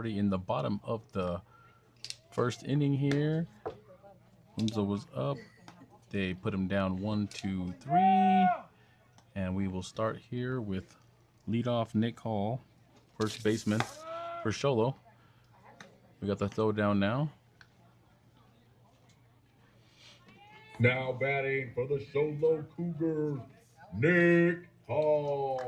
already in the bottom of the first inning here. Winslow was up. They put him down 1, 2, 3. And we will start here with leadoff Nick Hall, first baseman for Sholo. We got the throw down now. Now batting for the Sholo Cougars, Nick Hall.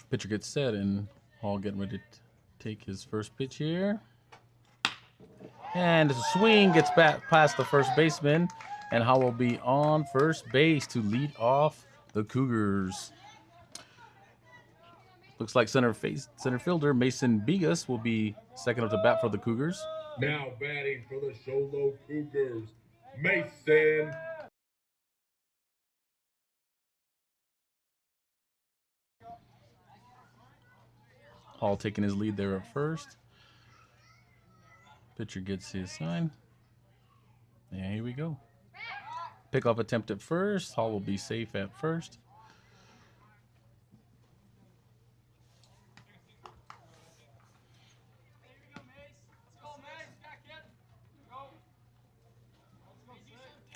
Pitcher gets set, and Hall getting ready to take his first pitch here. And the swing gets back past the first baseman, and Hall will be on first base to lead off the Cougars. Looks like center fielder Mason Bigas will be second up to bat for the Cougars. Now batting for the Sholo Cougars, Mason. Hall taking his lead there at first. Pitcher gets his sign. And here we go. Pickoff attempt at first. Hall will be safe at first.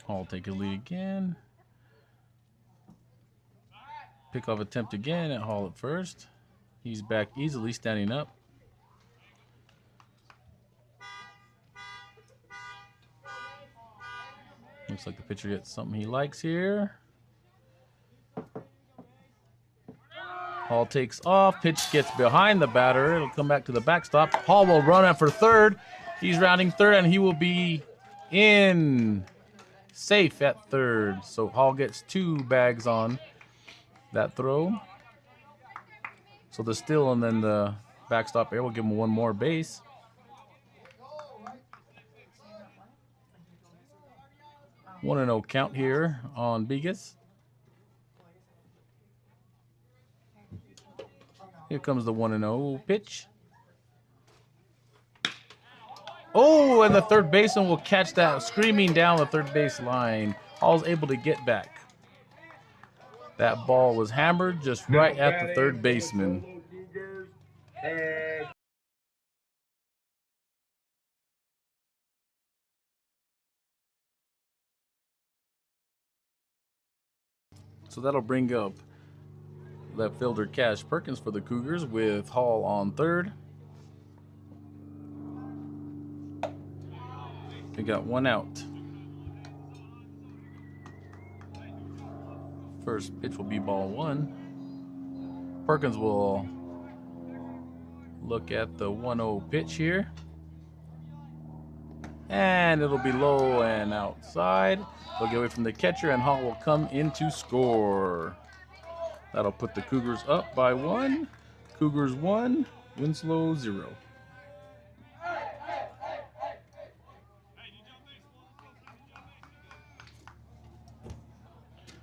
Hall take his lead again. Pickoff attempt again at Hall at first. He's back easily, standing up. Looks like the pitcher gets something he likes here. Hall takes off. Pitch gets behind the batter. It'll come back to the backstop. Hall will run out for third. He's rounding third, and he will be in. Safe at third. So Hall gets 2 bags on that throw. So the steal and then the backstop air will give him 1 more base. One and 0 count here on Bigas. Here comes the 1-0 pitch. Oh, and the third baseman will catch that screaming down the third base line. Hall's able to get back. That ball was hammered just right at the third baseman. So that'll bring up left fielder Cash Perkins for the Cougars with Hall on third. We got 1 out. First pitch will be ball 1. Perkins will look at the 1-0 pitch here. And it'll be low and outside. They'll get away from the catcher, and Hall will come in to score. That'll put the Cougars up by 1. Cougars 1, Winslow 0.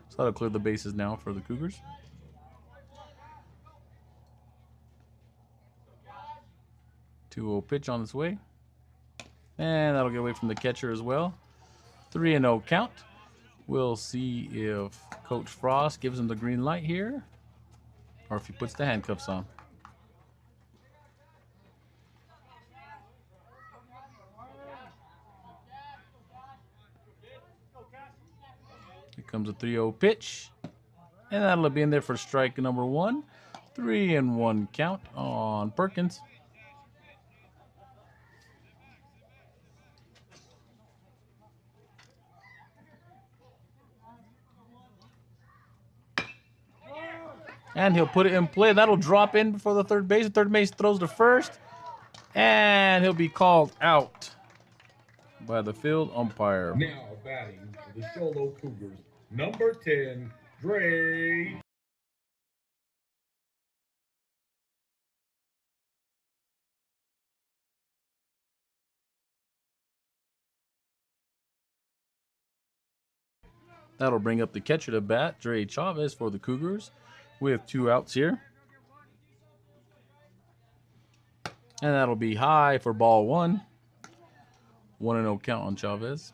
So that'll clear the bases now for the Cougars. Two-0 pitch on its way. And that'll get away from the catcher as well. 3-0 count. We'll see if Coach Frost gives him the green light here, or if he puts the handcuffs on. Here comes a 3-0 pitch. And that'll be in there for strike number 1. 3-1 count on Perkins. And he'll put it in play. That'll drop in before the third base. The third base throws to first. And he'll be called out by the field umpire. Now batting for the Sholo Cougars, number 10, Dre. That'll bring up the catcher to bat, Dre Chavez for the Cougars. with 2 outs here. And that'll be high for ball 1. 1-0 count on Chavez.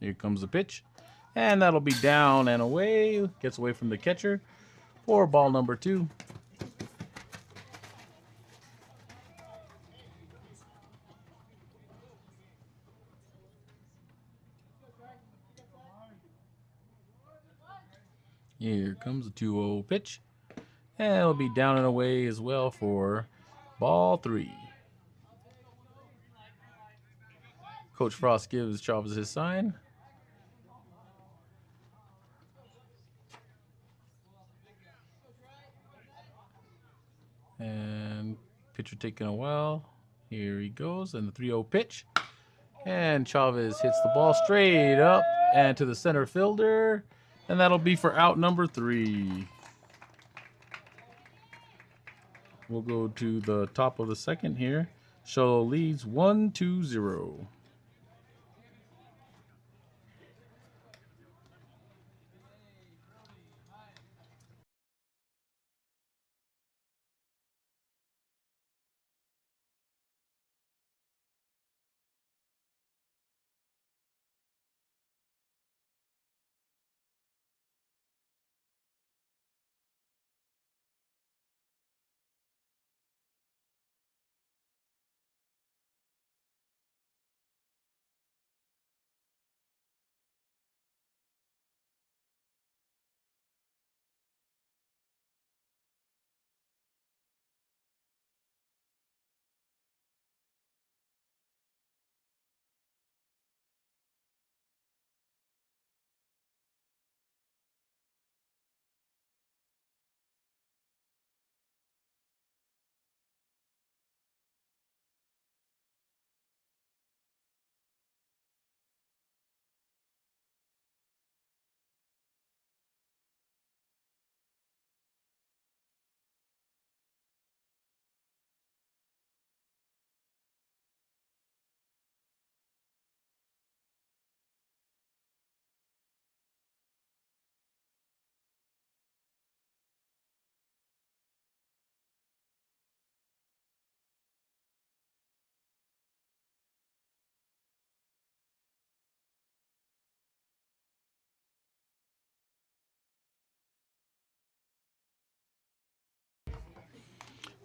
Here comes the pitch. And that'll be down and away. Gets away from the catcher for ball number 2. Here comes the 2-0 pitch. And it'll be down and away as well for ball 3. Coach Frost gives Chavez his sign. And pitcher taking a while. Here he goes. And the 3-0 pitch. And Chavez hits the ball straight up and to the center fielder. And that'll be for out number 3. We'll go to the top of the second here. Show leads 1-0.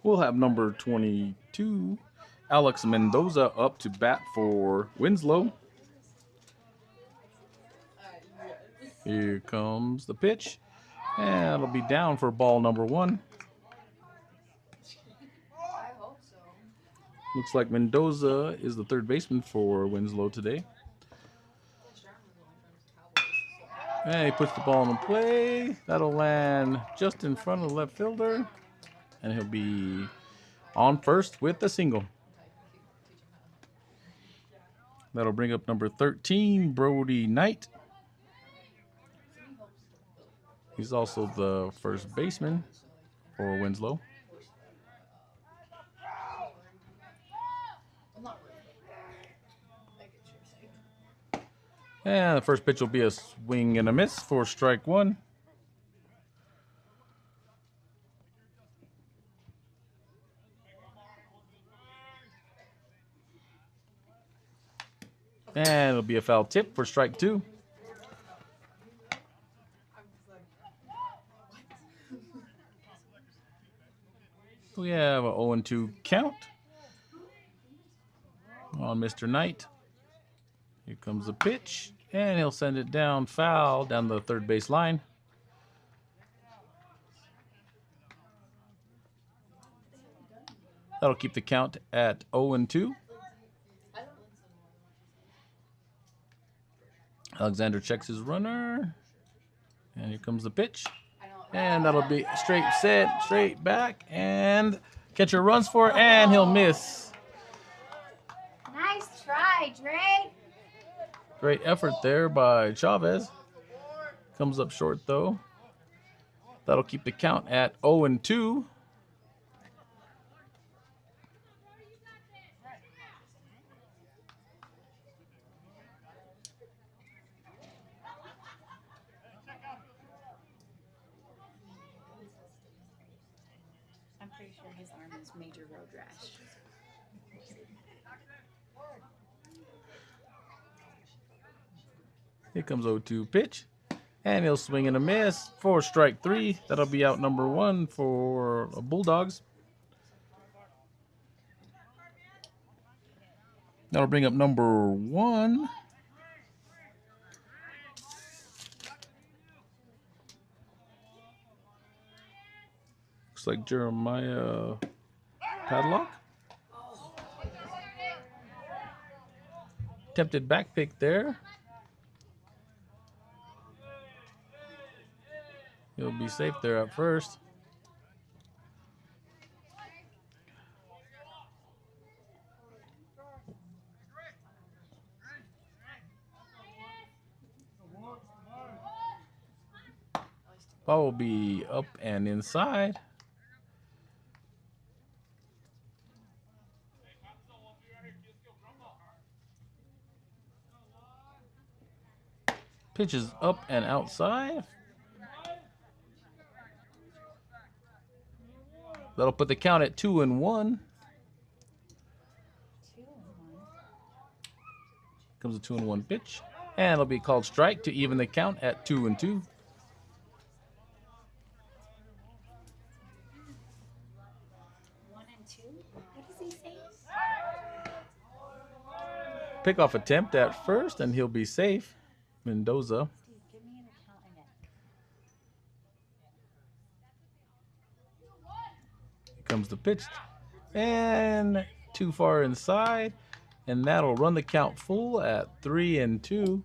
We'll have number 22, Alex Mendoza, up to bat for Winslow. Here comes the pitch. And it'll be down for ball number 1. Looks like Mendoza is the third baseman for Winslow today. And he puts the ball in play. That'll land just in front of the left fielder. And he'll be on first with a single. That'll bring up number 13, Brody Knight. He's also the first baseman for Winslow. And the first pitch will be a swing and a miss for strike 1. And it'll be a foul tip for strike 2. We have a 0-2 count on Mr. Knight. Here comes the pitch, and he'll send it down foul down the third base line. That'll keep the count at 0-2. Alexander checks his runner, and here comes the pitch. And that'll be straight set, straight back, and catcher runs for it, and he'll miss. Nice try, Dre. Great effort there by Chavez. Comes up short, though. That'll keep the count at 0-2. pretty sure his arm is major road rash. Here comes 0-2 pitch. And he'll swing and a miss for strike 3. That'll be out number 1 for Bulldogs. That'll bring up number 1. Looks like Jeremiah Padlock. Attempted back pick there. He'll be safe there at first. Ball will be up and inside. Pitch is up and outside. That'll put the count at 2-1. Comes a 2-1 pitch. And it'll be called strike to even the count at 2-2. What does he say? Pickoff attempt at first, and he'll be safe. Mendoza. Steve, give me an account again. Here comes the pitch. And too far inside. And that'll run the count full at 3-2. Here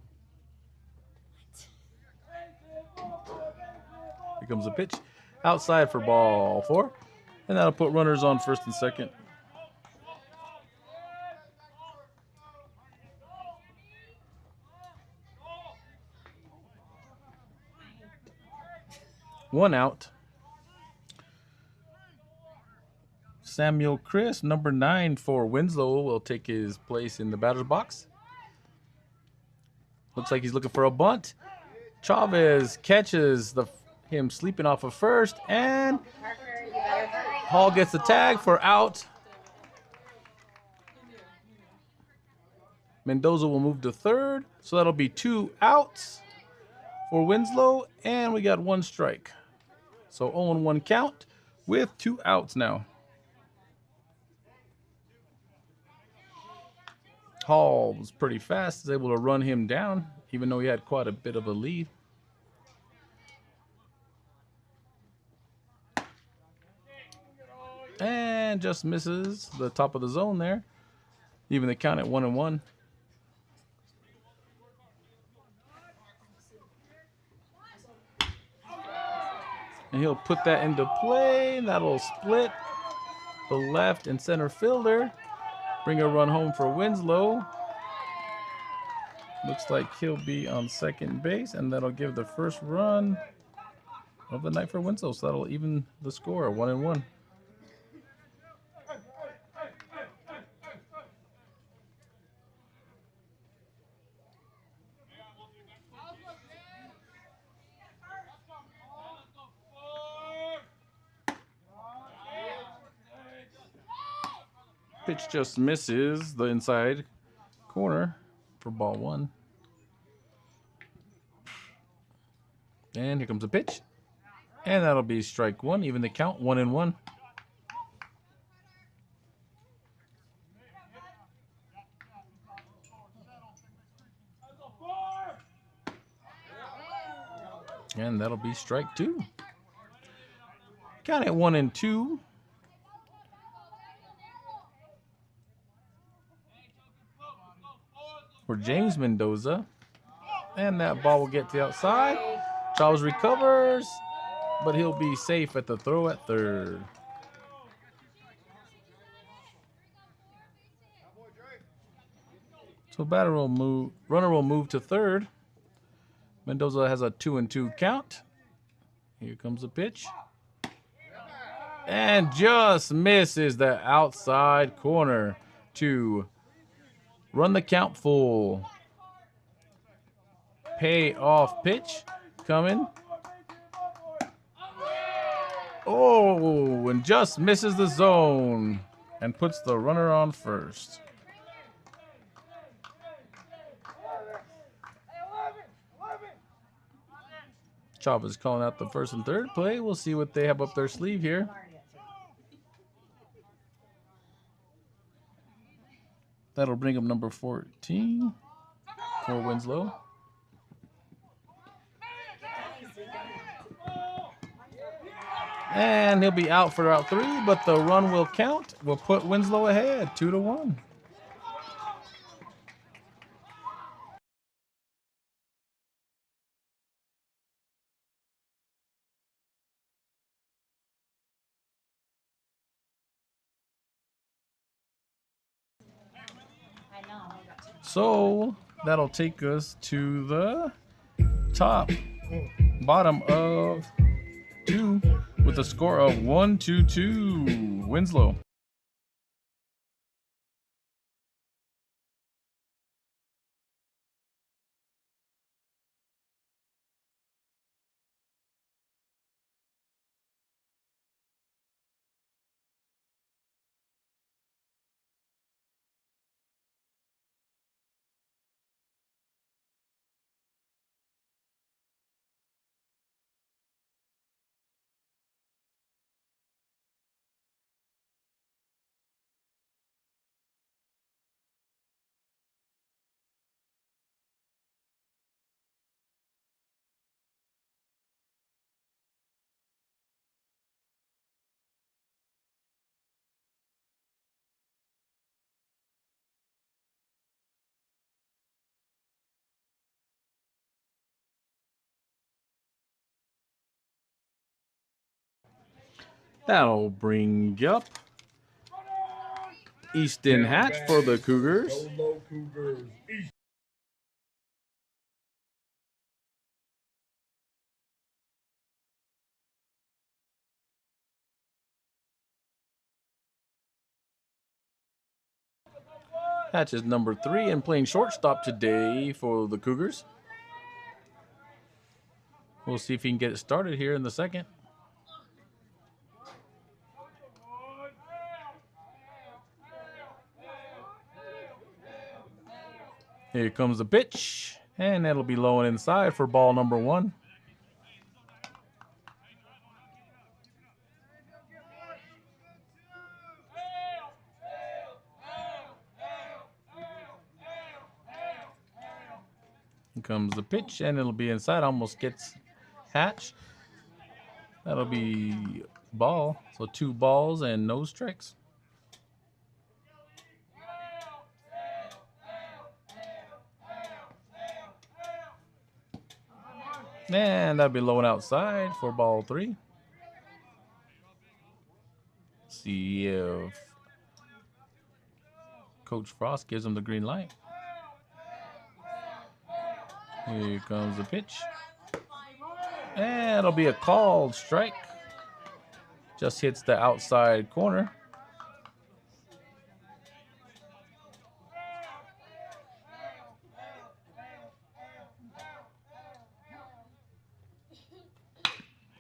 comes the pitch. Outside for ball 4. And that'll put runners on first and second. One out. Samuel Chris, number 9 for Winslow, will take his place in the batter's box. Looks like he's looking for a bunt. Chavez catches him sleeping off of first, and Hall gets the tag for out. Mendoza will move to third, so that'll be 2 outs for Winslow, and we got 1 strike. So 0-1 count with 2 outs now. Hall was pretty fast, was able to run him down, even though he had quite a bit of a lead. And just misses the top of the zone there. Even the count at 1-1. And he'll put that into play. That'll split the left and center fielder. Bring a run home for Winslow. Looks like he'll be on second base, and that'll give the first run of the night for Winslow. So that'll even the score, 1-1. Pitch just misses the inside corner for ball 1. And here comes a pitch. And that'll be strike 1, even the count, 1-1. And that'll be strike 2. Count at 1-2. For James Mendoza. And that ball will get to the outside. Charles recovers, but he'll be safe at the throw at third. So runner will move to third. Mendoza has a 2-2 count. Here comes the pitch. And just misses the outside corner to run the count full. Pay off pitch coming. Oh, and just misses the zone and puts the runner on first. Chava's calling out the first and third play. We'll see what they have up their sleeve here. That'll bring up number 14 for Winslow. And he'll be out for route 3, but the run will count. We'll put Winslow ahead, 2-1. So that'll take us to the bottom of 2 with a score of 1-2. Winslow. That'll bring up Easton Hatch for the Cougars. Solo Cougars. East. Hatch is number 3 and playing shortstop today for the Cougars. We'll see if he can get it started here in the second. Here comes the pitch, and that'll be low and inside for ball number 1. Here comes the pitch, and it'll be inside. Almost gets Hatch. That'll be ball. So 2 balls and no strikes. And that'll be low and outside for ball 3. See if Coach Frost gives him the green light. Here comes the pitch. And it'll be a called strike. Just hits the outside corner.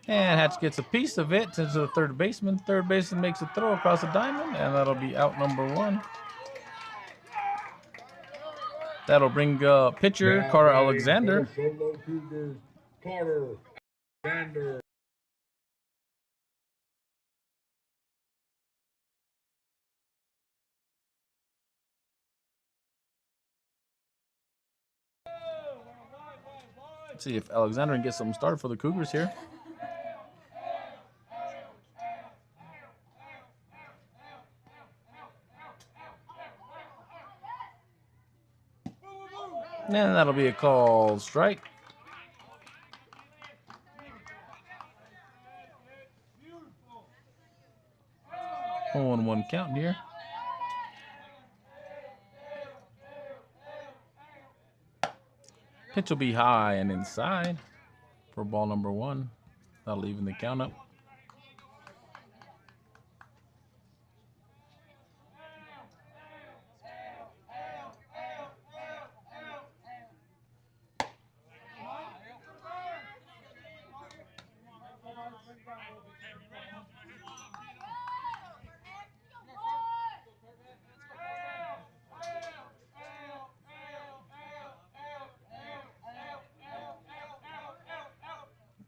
And Hatch gets a piece of it to the third baseman. Third baseman makes a throw across the diamond, and that'll be out number 1. That'll bring pitcher Carter Alexander. Solo Cougars. Carter Alexander. Let's see if Alexander can get something started for the Cougars here. And that'll be a called strike. Oh, and 1 count here. Pitch will be high and inside for ball number 1. That'll even the count up.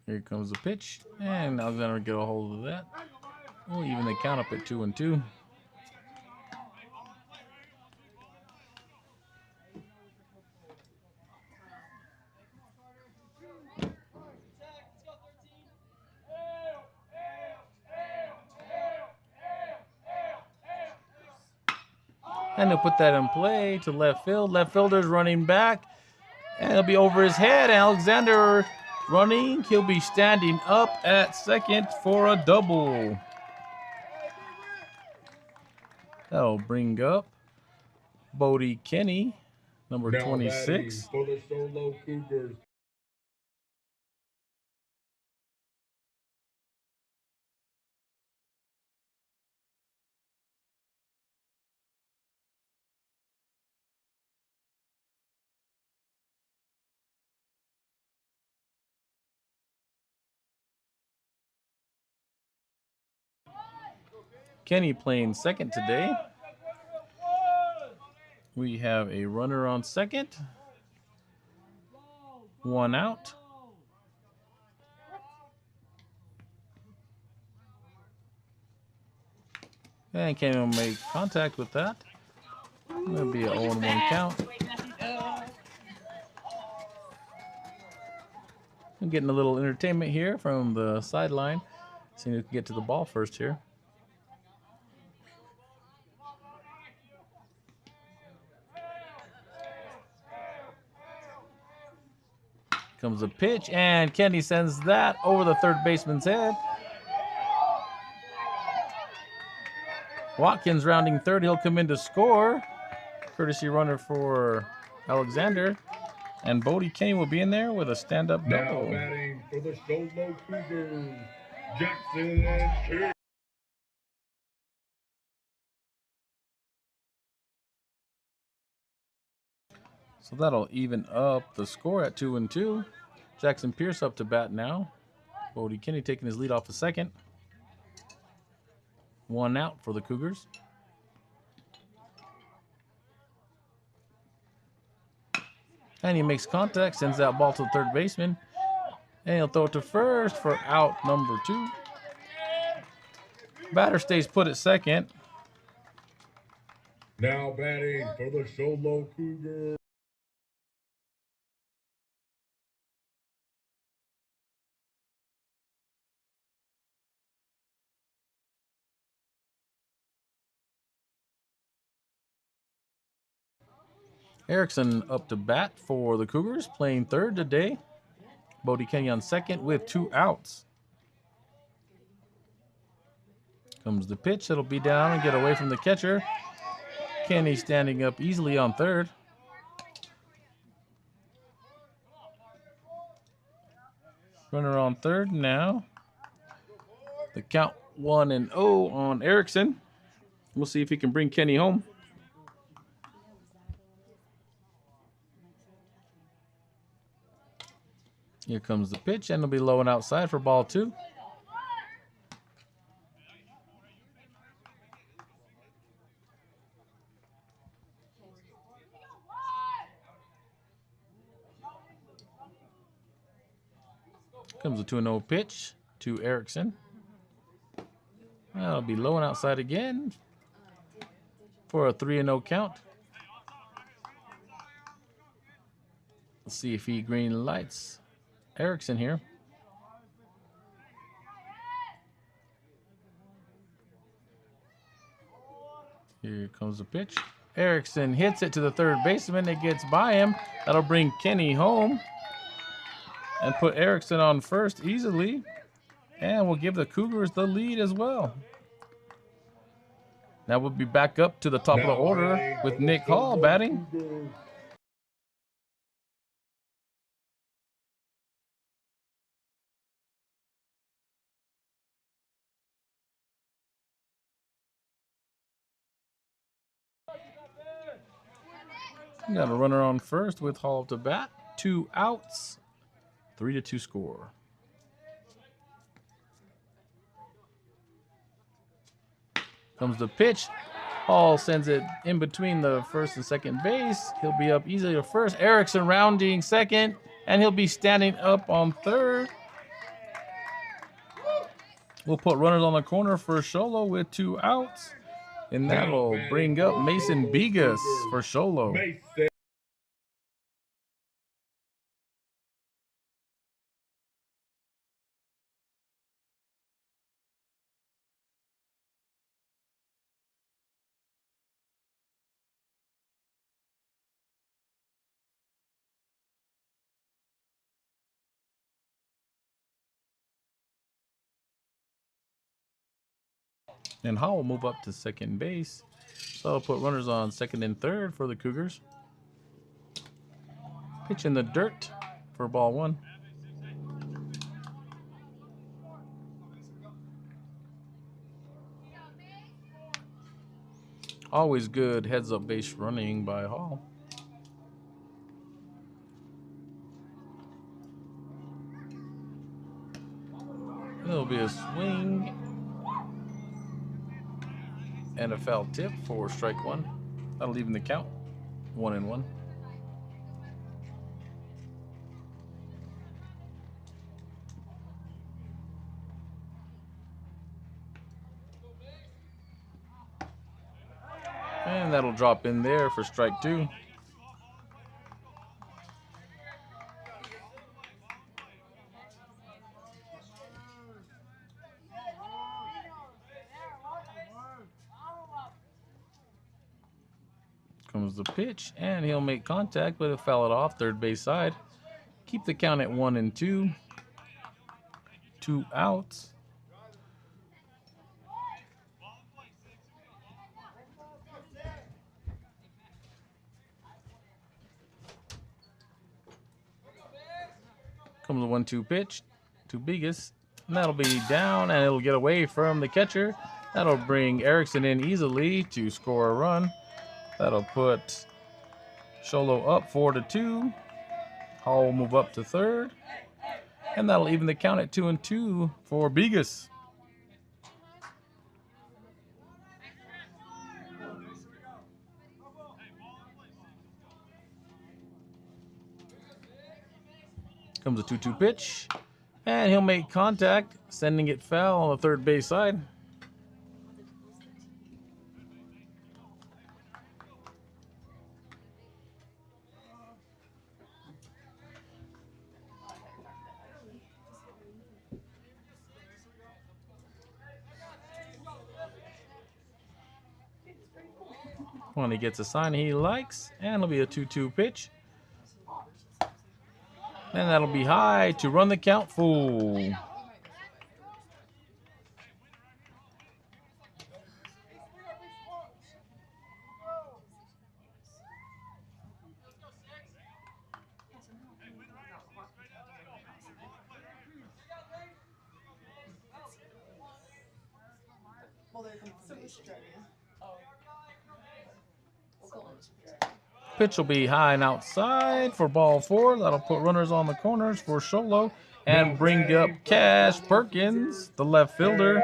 Here comes the pitch, and Alexander will get a hold of that. We'll even the count up at 2-2. And he'll put that in play to left field. Left fielder's running back, and it'll be over his head. Alexander running. He'll be standing up at second for a double. That'll bring up Bodie Kenny, number Now 26. batting for the Solo Cougars. Kenny playing second today. We have a runner on second. One out. And Kenny will make contact with that. That'll be an 0-1 count. I'm getting a little entertainment here from the sideline. Seeing who can get to the ball first here. Comes the pitch, and Kenny sends that over the third baseman's head. Watkins rounding third. He'll come in to score. Courtesy runner for Alexander. And Bodie Kenny will be in there with a stand-up Now double. batting for the Solo Cougars, Jackson. So that'll even up the score at 2-2. Jackson Pierce up to bat now. Bodie Kenny taking his lead off the second. One out for the Cougars. And he makes contact, sends that ball to the third baseman. And he'll throw it to first for out number 2. Batter stays put at second. Now batting for the Solo Cougars. Erickson up to bat for the Cougars, playing third today. Bodie Kenny on second with 2 outs. Comes the pitch. It'll be down and get away from the catcher. Kenny standing up easily on third. Runner on third now. The count 1-0 on Erickson. We'll see if he can bring Kenny home. Here comes the pitch, and it'll be low and outside for ball 2. Comes a 2-0 pitch to Erickson. That'll be low and outside again for a 3-0 count. Let's see if he green lights Erickson here. Here comes the pitch. Erickson hits it to the third baseman. It gets by him. That'll bring Kenny home and put Erickson on first easily. And we'll give the Cougars the lead as well. Now we'll be back up to the top of the order with Nick Hall batting. We got a runner on first with Hall to bat. 2 outs. 3-2 score. Comes the pitch. Hall sends it in between the first and second base. He'll be up easily to first. Erickson rounding second, and he'll be standing up on third. We'll put runners on the corner for Sholo with 2 outs. And that'll bring up Mason Bigas for Sholo. Mason. And Hall will move up to second base. So I'll put runners on second and third for the Cougars. Pitch in the dirt for ball 1. Always good heads-up base running by Hall. There'll be a swing and a foul tip for strike 1. That'll even the count. 1-1. And that'll drop in there for strike 2. Comes the pitch, and he'll make contact, but he'll foul it off third base side. Keep the count at 1-2. 2 outs. Comes the 1-2 pitch to Bigas. And that'll be down, and it'll get away from the catcher. That'll bring Erickson in easily to score a run. That'll put Sholo up 4-2. Hall will move up to third. And that'll even the count at 2-2 for Bigas. Comes a 2-2 pitch. And he'll make contact, sending it foul on the third base side. When he gets a sign he likes, and it'll be a 2-2 pitch. And that'll be high to run the count full. Pitch will be high and outside for ball 4. That'll put runners on the corners for Sholo and bring up Cash Perkins, the left fielder.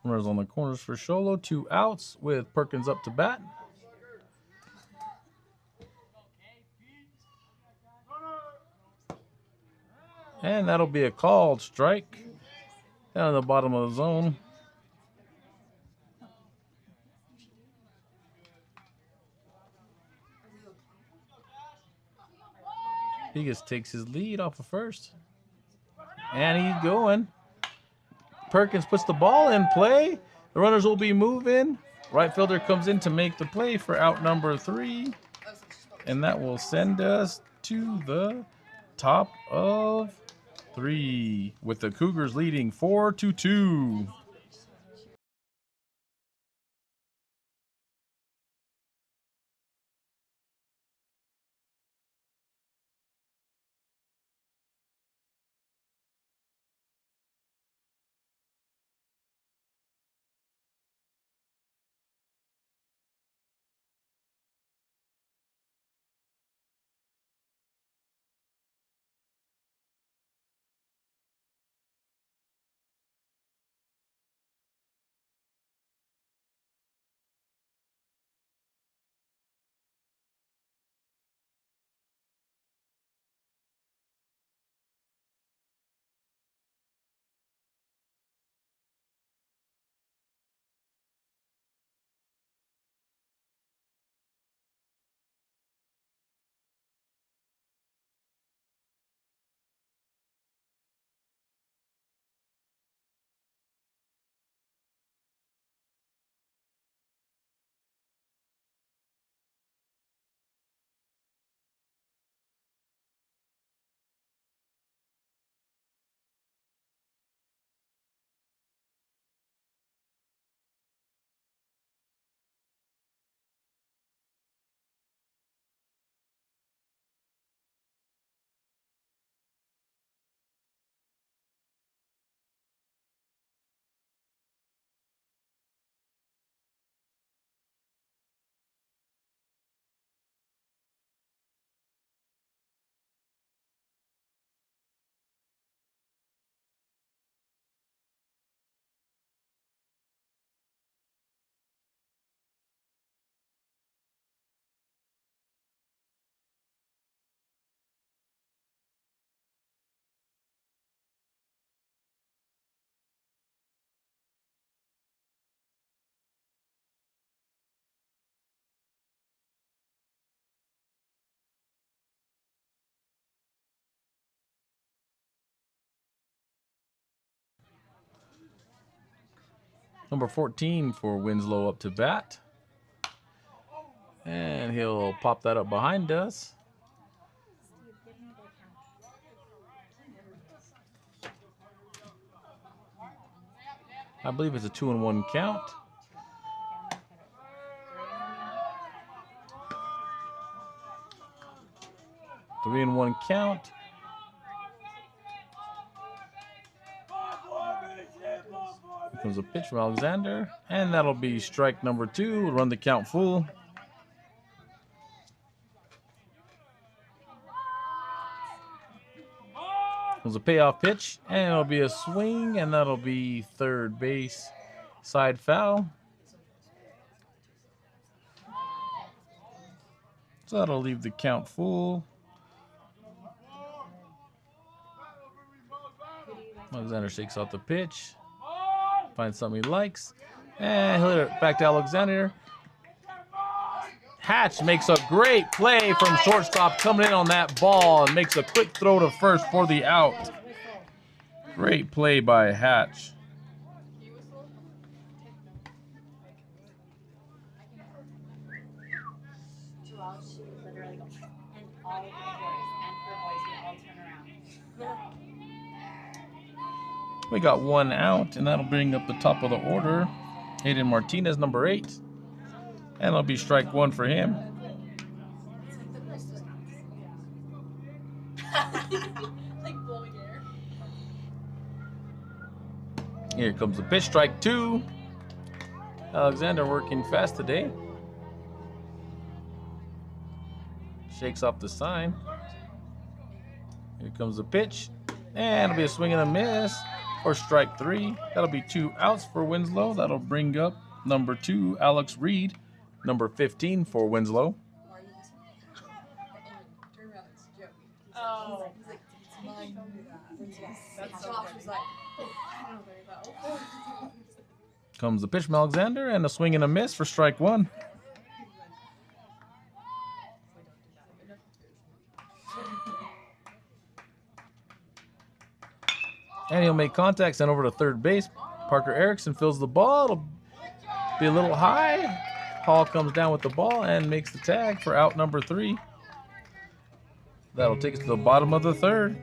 Runners on the corners for Sholo. 2 outs with Perkins up to bat. And that'll be a called strike down in the bottom of the zone. Bigas takes his lead off of first. And he's going. Perkins puts the ball in play. The runners will be moving. Right fielder comes in to make the play for out number 3. And that will send us to the top of 3 with the Cougars leading 4-2. Number 14 for Winslow up to bat. And he'll pop that up behind us. Steve, give me the count. I believe it's a 2-1 count. Okay, I'm gonna put it. 3-1 count. Here comes a pitch from Alexander, and that'll be strike number 2. We'll run the count full. Comes a payoff pitch, and it'll be a swing, and that'll be third base side foul. So that'll leave the count full. Alexander shakes out the pitch, finds something he likes, and he'll hit it back to Alexander. Hatch makes a great play from shortstop, coming in on that ball and makes a quick throw to first for the out. Great play by Hatch. Joelle, she would literally go, and all of the boys and her boys would all turn around. We got 1 out, and that'll bring up the top of the order. Hayden Martinez, number 8. And it'll be strike 1 for him. Like blowing air. Here comes the pitch, strike 2. Alexander working fast today. Shakes off the sign. Here comes the pitch. And it'll be a swing and a miss for strike 3. That'll be 2 outs for Winslow. That'll bring up number 2, Alex Reed. Number 15 for Winslow. Turn around, it's Joey. Oh. He's like, it's mine. That's Josh was like, I don't know about. Comes the pitch from Alexander, and a swing and a miss for strike 1. And he'll make contact, send over to third base. Parker Erickson fills the ball. It'll be a little high. Hall comes down with the ball and makes the tag for out number 3. That'll take us to the bottom of the 3rd.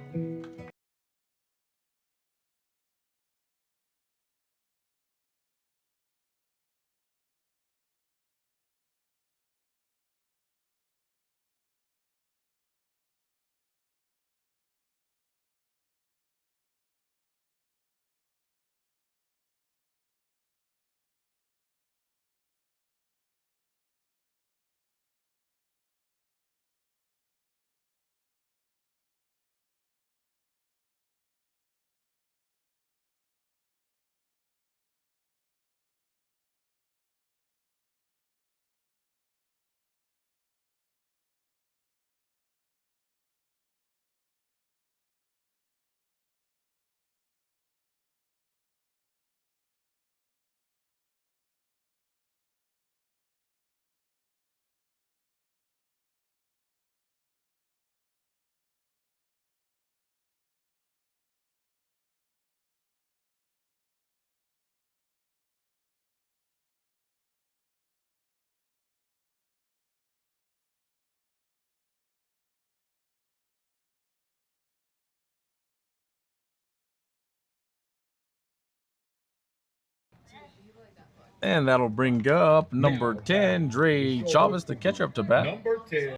And that'll bring up number 10, Dre Chavez, the catcher, up to bat. Number 10.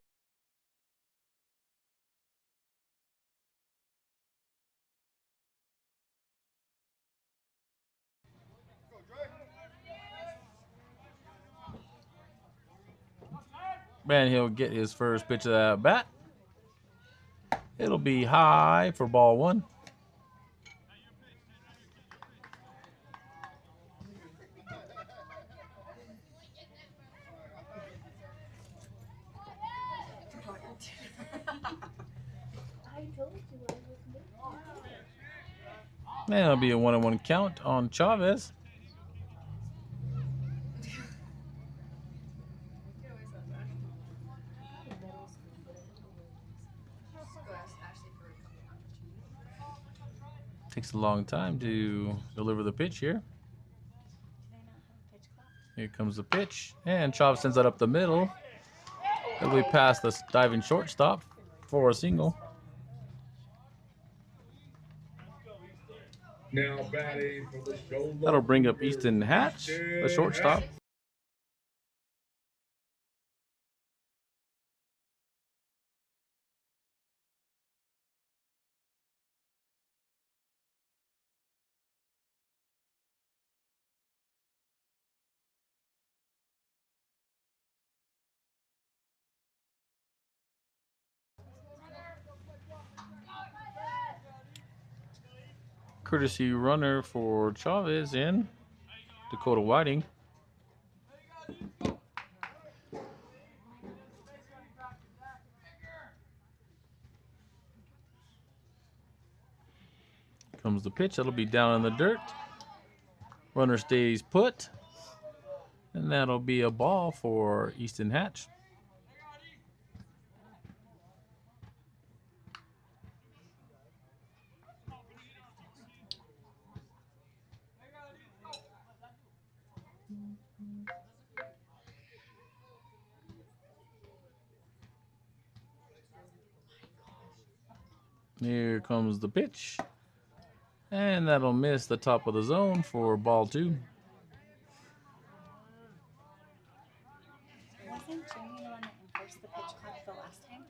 And he'll get his first pitch of that bat. It'll be high for ball 1. I told you I was making. And it'll be a 1-1 count on Chavez. Takes a long time to deliver the pitch here. Here comes the pitch, and Chop sends that up the middle. It'll be past the diving shortstop for a single. Now batting for the Show Low That'll bring up Cougars, Easton Hatch, the shortstop. Courtesy runner for Chavez in Dakota Whiting. Comes the pitch. That'll be down in the dirt. Runner stays put. And that'll be a ball for Easton Hatch. Here comes the pitch. And that'll miss the top of the zone for ball 2. Wasn't Jamie the one that enforced the pitch clock the last time?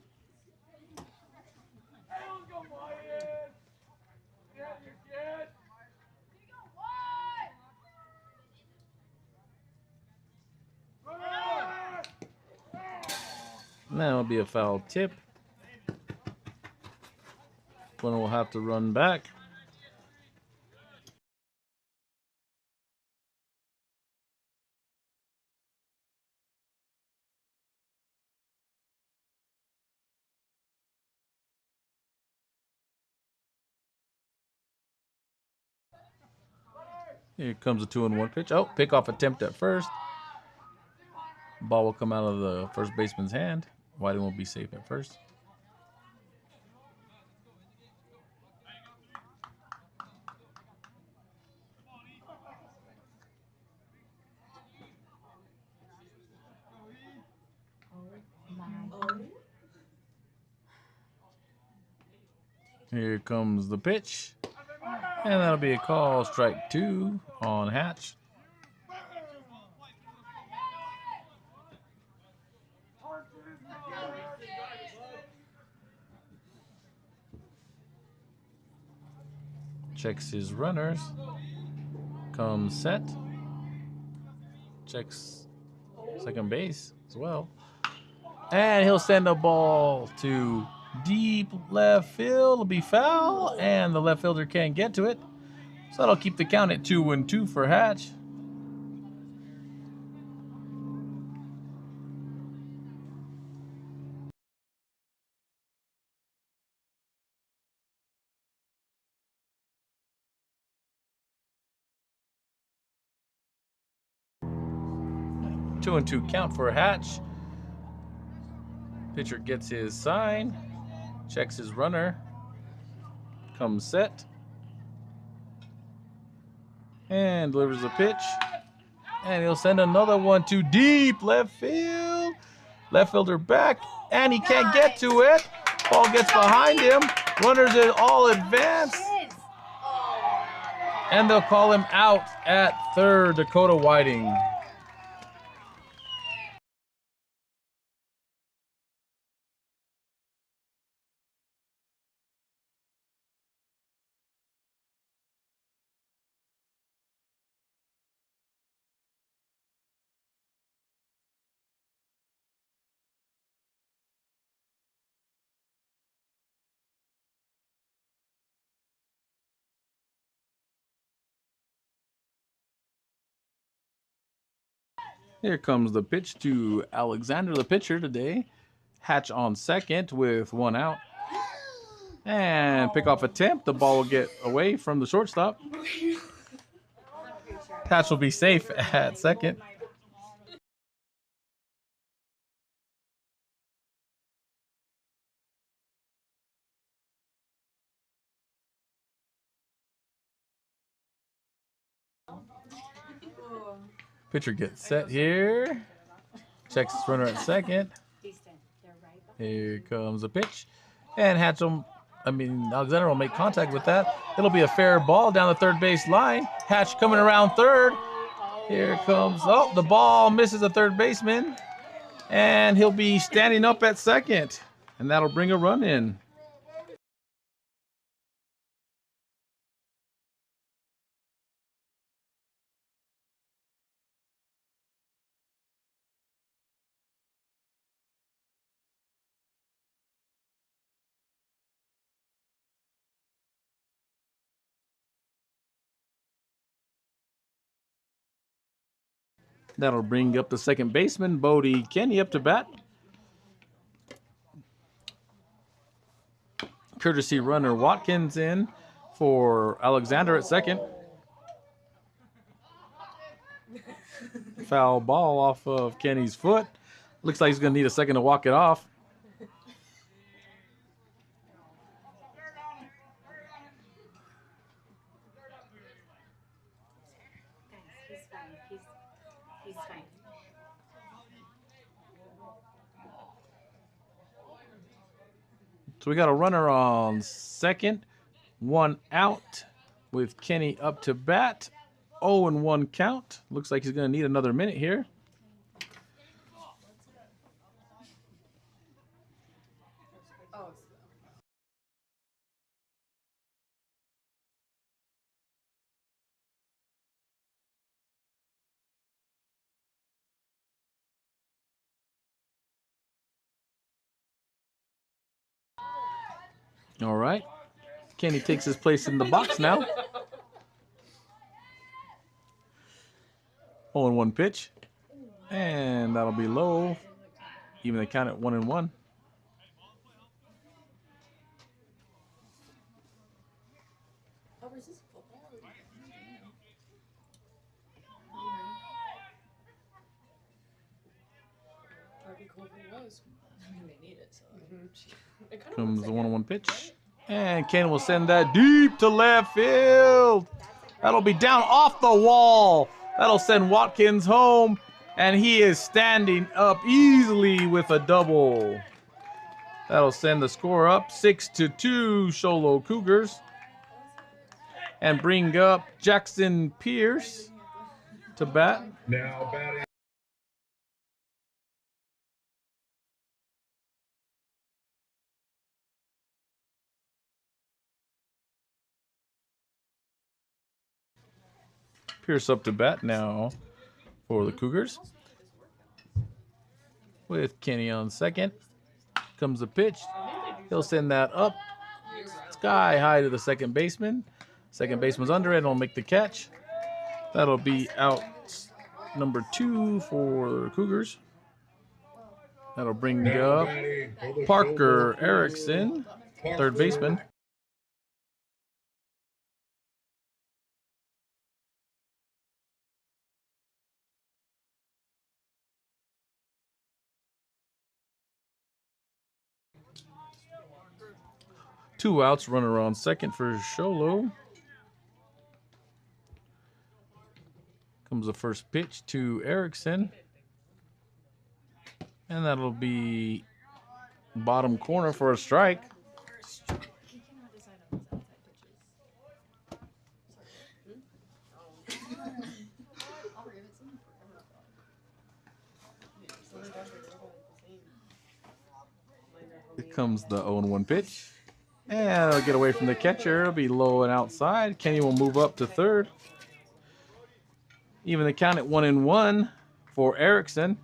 And that'll be a foul tip. One will have to run back. Here comes a 2-1 pitch. Oh, pickoff attempt at first. Ball will come out of the first baseman's hand. Whiting will be safe at first. Here comes the pitch. And that'll be a call, strike 2 on Hatch. Checks his runners. Comes set. Checks second base as well. And he'll send a ball to deep left field. It'll be foul, and the left fielder can't get to it. So that'll keep the count at 2-2 for Hatch. Two and two count for Hatch. Pitcher gets his sign, checks his runner, comes set, and delivers the pitch. And he'll send another one to deep left field. Left fielder back, and he can't get to it. Ball gets behind him. Runners are all advance. And they'll call him out at third, Dakota Whiting. Here comes the pitch to Alexander, the pitcher today. Hatch on second with one out. And pickoff attempt. The ball will get away from the shortstop. Hatch will be safe at second. Pitcher gets set here. Checks his runner at second. Here comes a pitch. And Alexander will make contact with that. It'll be a fair ball down the third base line. Hatch coming around third. Here comes, oh, the ball misses the third baseman. And he'll be standing up at second. And that'll bring a run in. That'll bring up the second baseman, Bodie Kenny, up to bat. Courtesy runner Watkins in for Alexander at second. Foul ball off of Kenny's foot. Looks like he's going to need a second to walk it off. He's fine. So we got a runner on second, 1 out with Kenny up to bat. 0-1 count. Looks like he's going to need another minute here. All right. Kenny takes his place in the box now. 0-1 pitch. And that'll be low. Even they count at 1-1. Comes the 1-1 pitch. And Ken will send that deep to left field. That'll be down off the wall. That'll send Watkins home. And he is standing up easily with a double. That'll send the score up 6-2, Show Cougars. And bring up Jackson Pierce to bat. Now batting. Pierce up to bat now for the Cougars. With Kenny on second. Comes the pitch. He'll send that up sky high to the second baseman. Second baseman's under it and will make the catch. That'll be out number 2 for Cougars. That'll bring up Parker Erickson, third baseman. Two outs, runner on second for Sholo. Comes the first pitch to Erickson. And that'll be bottom corner for a strike. Here comes the 0-1 pitch. And it'll get away from the catcher. It'll be low and outside. Kenny will move up to third. Even the count at 1-1 for Erickson.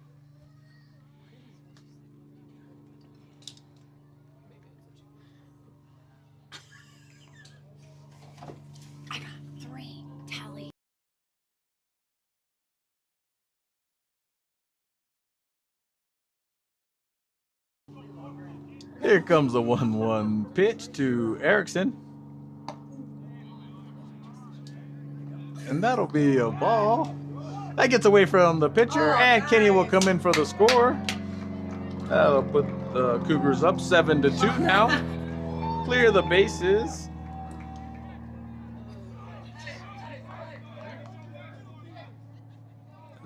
I got 3. Tally. Here comes the 1-1 pitch to Erickson. And that'll be a ball. That gets away from the pitcher, and Kenny will come in for the score. That'll put the Cougars up 7-2 now. Clear the bases.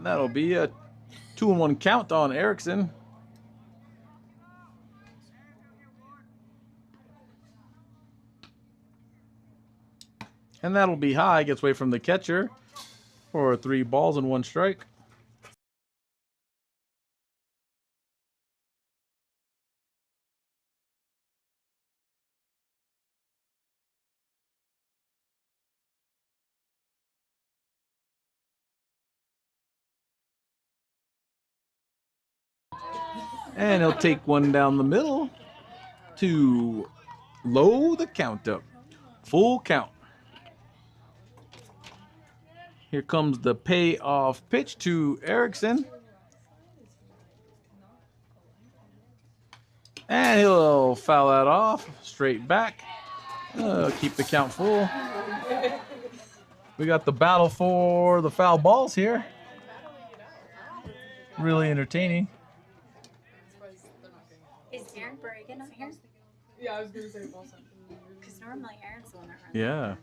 That'll be a 2-1 count on Erickson. And that'll be high. Gets away from the catcher for 3 balls and 1 strike. And he'll take one down the middle to low the count up. Full count. Here comes the payoff pitch to Erickson. And he'll foul that off. Straight back. Keep the count full. We got the battle for the foul balls here. Really entertaining. Is Aaron Berrigan up here? Yeah, I was gonna say ball center. Because normally Aaron's the one that runs. Yeah.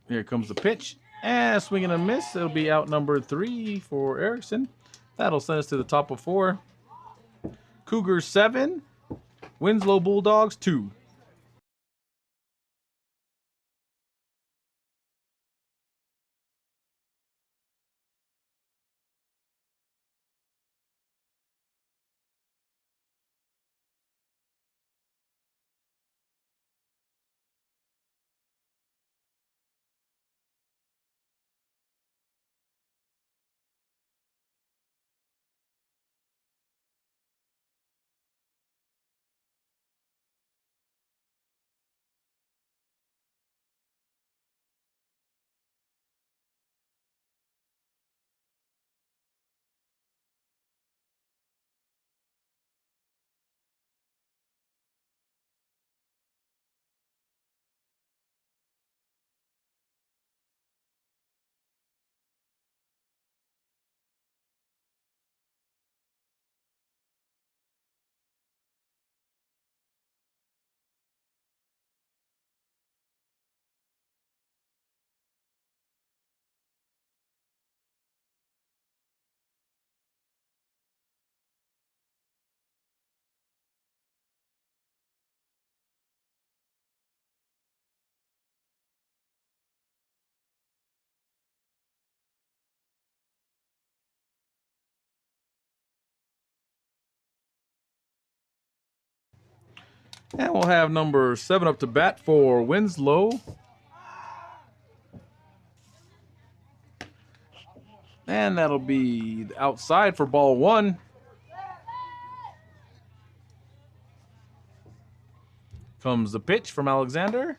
Here comes the pitch. And swing and a miss. It'll be out number 3 for Erickson. That'll send us to the top of 4. Cougars 7. Winslow Bulldogs 2. And we'll have number 7 up to bat for Winslow. And that'll be outside for ball 1. Comes the pitch from Alexander.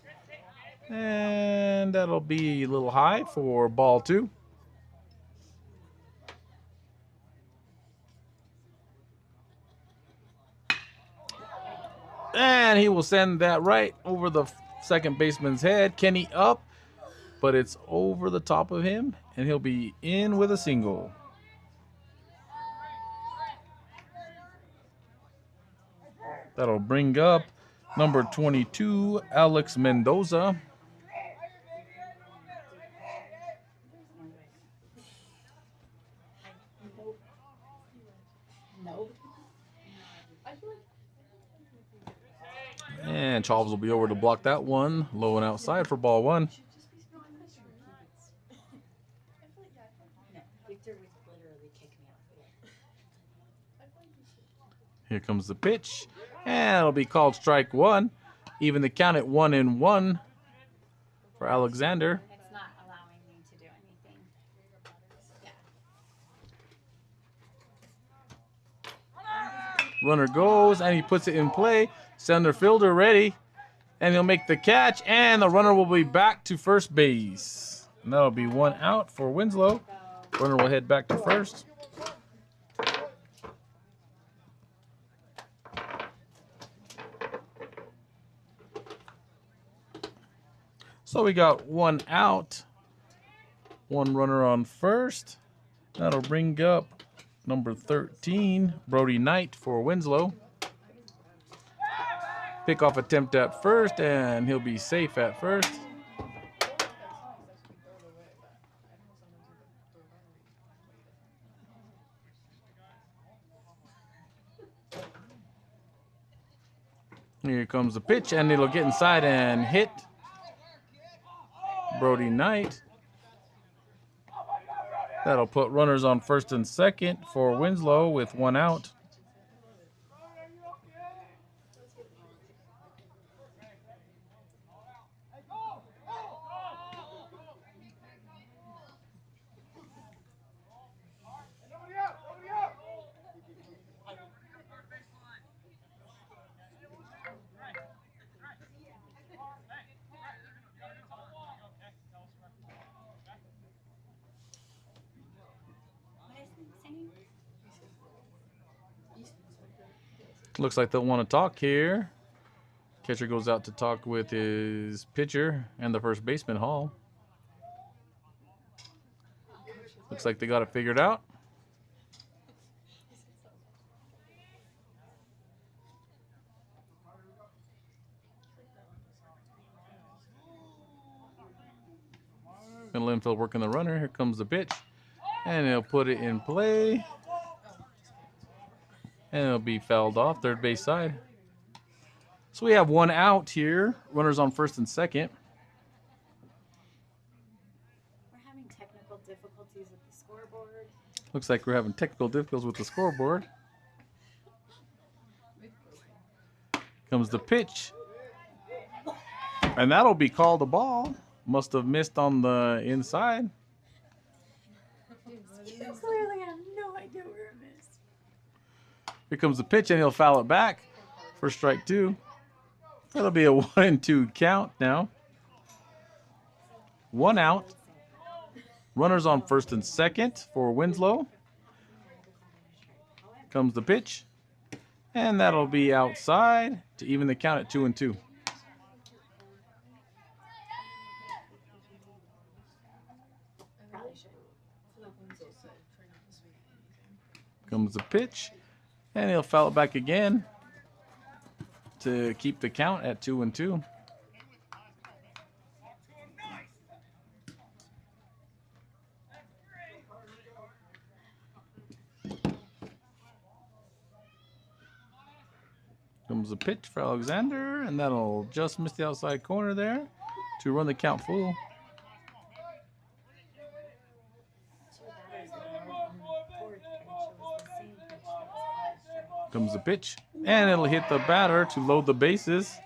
And that'll be a little high for ball 2. And he will send that right over the second baseman's head. Kenny up, but it's over the top of him, and he'll be in with a single. That'll bring up number 22, Alex Mendoza. Nope. And Chavez will be over to block that one. Low and outside for ball 1. No, Victor would literally kick me out. Here comes the pitch. And it'll be called strike 1. Even the count at 1-1 for Alexander. It's not allowing me to do anything. Yeah. Runner goes, and he puts it in play. Center fielder ready. And he'll make the catch, and the runner will be back to first base. And that'll be 1 out for Winslow. Runner will head back to first. So we got 1 out, 1 runner on first. That'll bring up number 13, Brody Knight for Winslow. Pickoff attempt at first, and he'll be safe at first. Here comes the pitch, and it'll get inside and hit Brody Knight. That'll put runners on first and second for Winslow with 1 out. Looks like they'll want to talk here. Catcher goes out to talk with his pitcher and the first baseman, Hall. Looks like they got it figured out. Middle infield working the runner. Here comes the pitch. And he'll put it in play. And it'll be fouled off, third base side. So we have 1 out here. Runners on first and second. We're having technical difficulties with the scoreboard. Looks like we're having technical difficulties with the scoreboard. Comes the pitch. And that'll be called a ball. Must have missed on the inside. You clearly have no idea where it missed. Here comes the pitch, and he'll foul it back for strike 2. That'll be a 1-2 count now. 1 out. Runners on first and second for Winslow. Comes the pitch. And that'll be outside to even the count at 2-2. Comes the pitch. And he'll foul it back again to keep the count at 2-2. Comes the pitch for Alexander, and that'll just miss the outside corner there to run the count full. Comes the pitch, and it'll hit the batter to load the bases.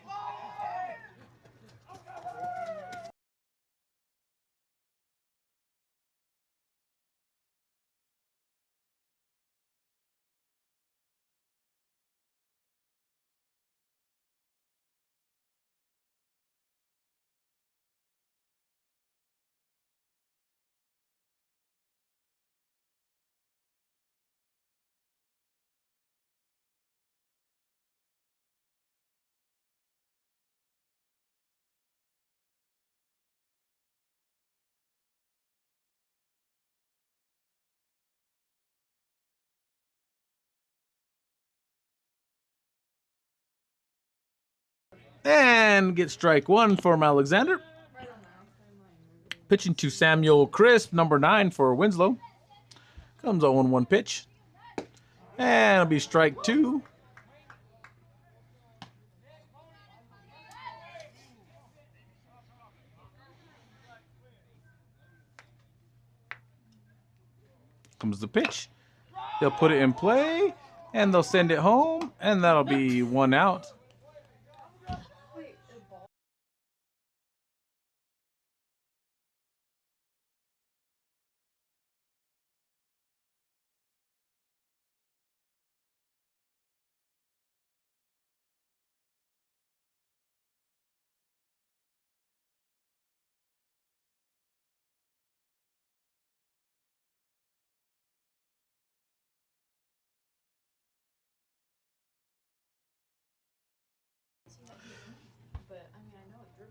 And get strike 1 from Alexander. Pitching to Samuel Crisp, number 9 for Winslow. Comes a 1-1 pitch. And it'll be strike 2. Comes the pitch. They'll put it in play, and they'll send it home, and that'll be 1 out.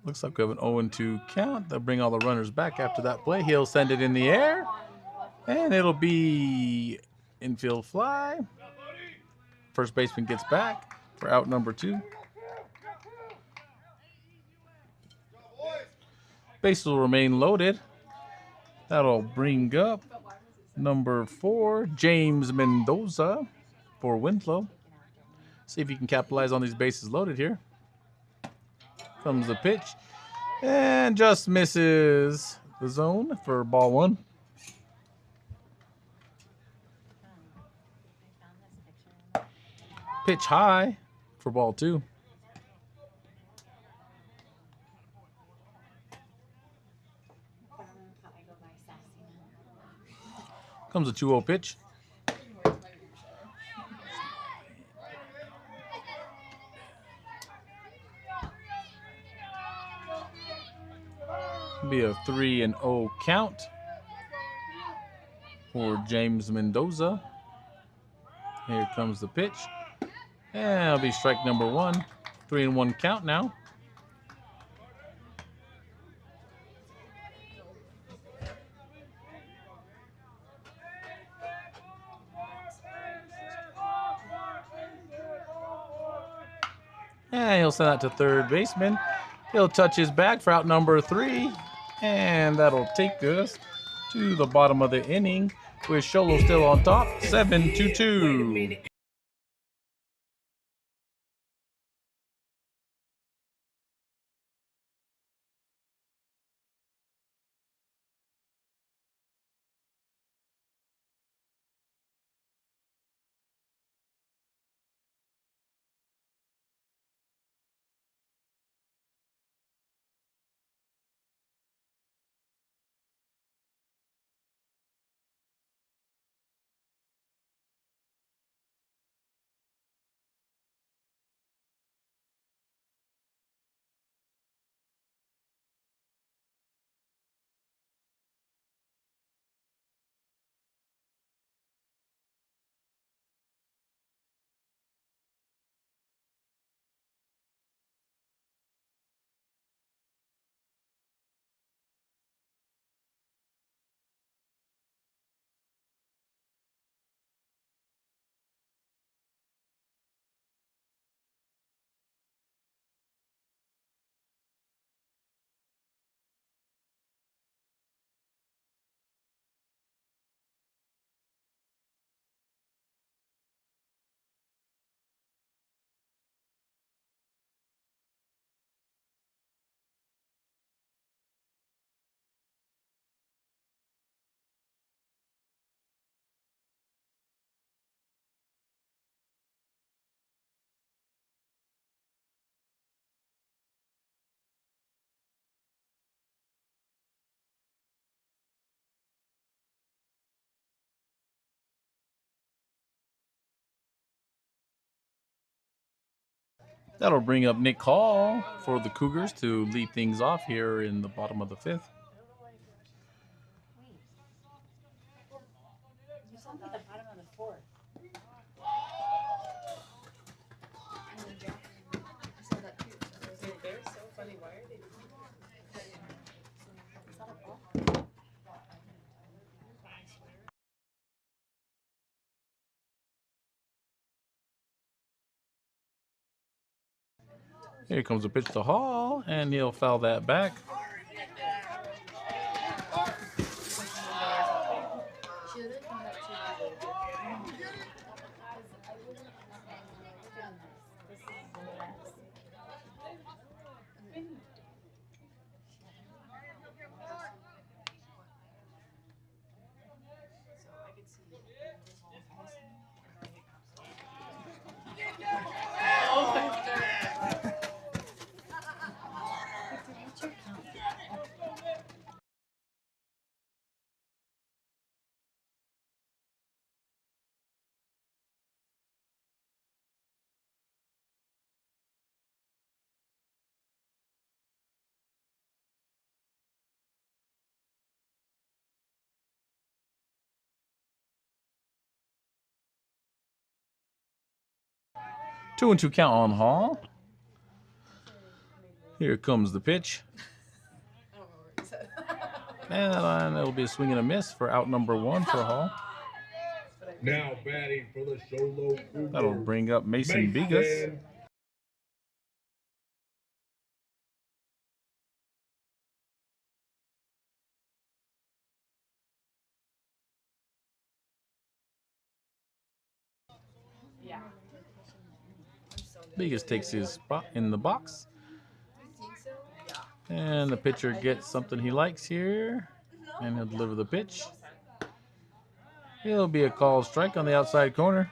Looks like we have an 0-2 count. They'll bring all the runners back after that play. He'll send it in the air, and it'll be infield fly. First baseman gets back for out number 2. Bases will remain loaded. That'll bring up number 4, James Mendoza for Winslow. See if he can capitalize on these bases loaded here. Comes the pitch. And just misses the zone for ball one. Pitch high for ball two. Comes a 2-0 pitch. Be a 3-0 count for James Mendoza. Here comes the pitch. And it'll be strike number one. 3-1 count now. And he'll send that to third baseman. He'll touch his bag for out number 3. And that'll take us to the bottom of the inning with Sholo still on top, 7-2. That'll bring up Nick Hall for the Cougars to lead things off here in the bottom of the 5th. You sound like the bottom of the 4th. I saw that too. They're so funny. Why are they doing that? Is that a ball? Here comes a pitch to Hall, and he'll foul that back. Two and two count on Hall. Here comes the pitch. I don't know what he said. And it'll be a swing and a miss for out number 1 for Hall. Now batting for the Sholo Cougars. That'll bring up Mason Bigas. Yeah. Bigas takes his spot in the box. Do you think And the pitcher gets something he likes here, and he'll deliver the pitch. It'll be a called strike on the outside corner.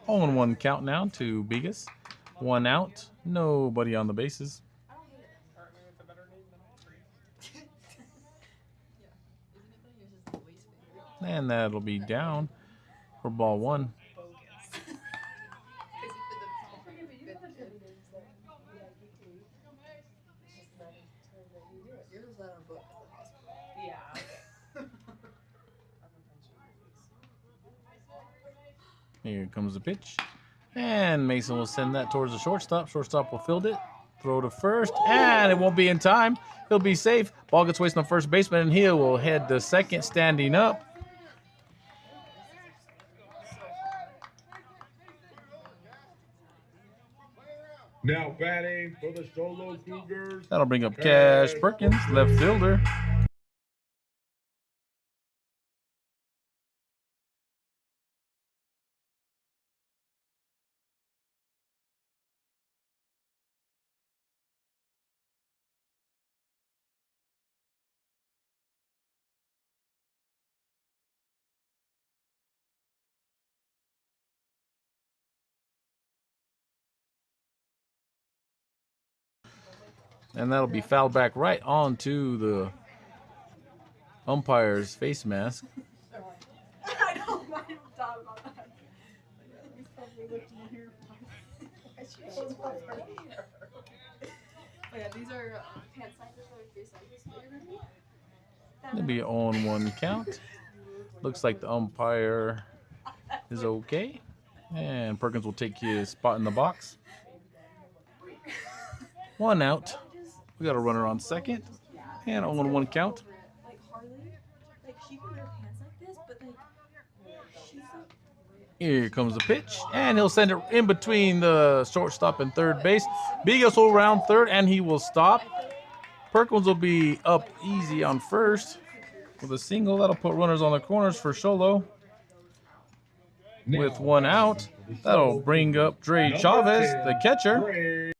0-1 count now to Bigas. 1 out, nobody on the bases. And that'll be down for ball 1. Here comes the pitch. And Mason will send that towards the shortstop. Shortstop will field it. Throw to first. And it won't be in time. He'll be safe. Ball gets wasted on first baseman, and he will head to second standing up. Now batting for the Solo Cougars. That'll bring up Cash Perkins, left fielder. And that'll be fouled back right onto the umpire's face mask. I don't mind thought about that. He's probably looking here. Oh yeah, these are pant sizes or face sizes. What you're gonna do? It'll be 0-1 count. Looks like the umpire is okay. And Perkins will take his spot in the box. 1 out. We got a runner on second. And 0-1 count. Like Harley, like she can wear pants like this, but like she's like. Here comes the pitch, and he'll send it in between the shortstop and third base. Bigas will round third, and he will stop. Perkins will be up easy on first with a single. That'll put runners on the corners for Solo. With 1 out, that'll bring up Dre Chavez, the catcher.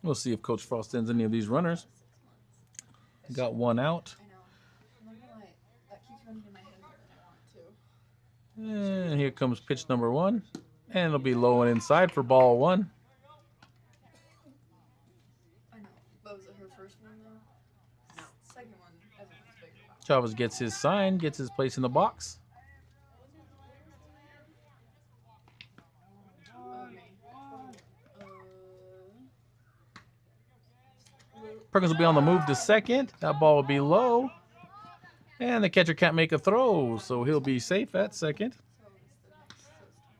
We'll see if Coach Frost sends any of these runners. Got 1 out. I know. I'm not gonna lie. That keeps running in my head more than I want to. And here comes pitch number 1. And it'll be low and inside for ball 1. I know. But was it her first one though? No. Second one. Everyone's bigger. Chavez gets his sign, gets his place in the box. Perkins will be on the move to second. That ball will be low. And the catcher can't make a throw, so he'll be safe at second.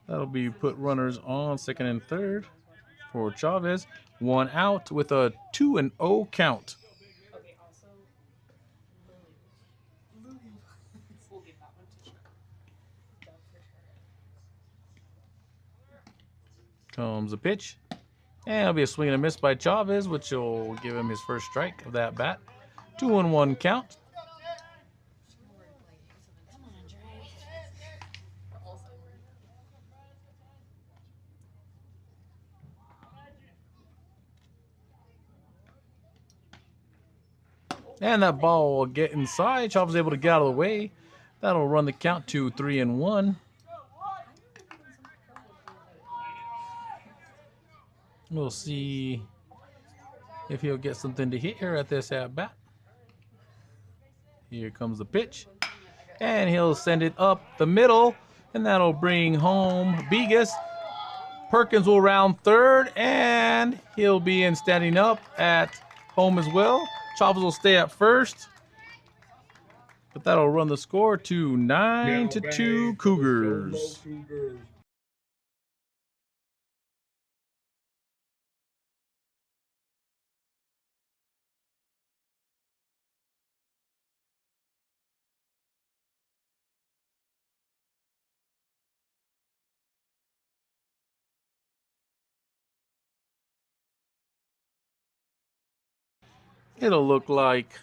That'll be put runners on second and third for Chavez. 1 out with a 2-0 count. Comes the pitch. And it'll be a swing and a miss by Chavez, which will give him his first strike of that bat. 2-1 count. And that ball will get inside. Chavez is able to get out of the way. That'll run the count to 3-1. We'll see if he'll get something to hit here at this at bat. Here comes the pitch. And he'll send it up the middle. And that'll bring home Bigas. Perkins will round third. And he'll be in standing up at home as well. Chavez will stay at first. But that'll run the score to 9-2 Cougars. It'll look like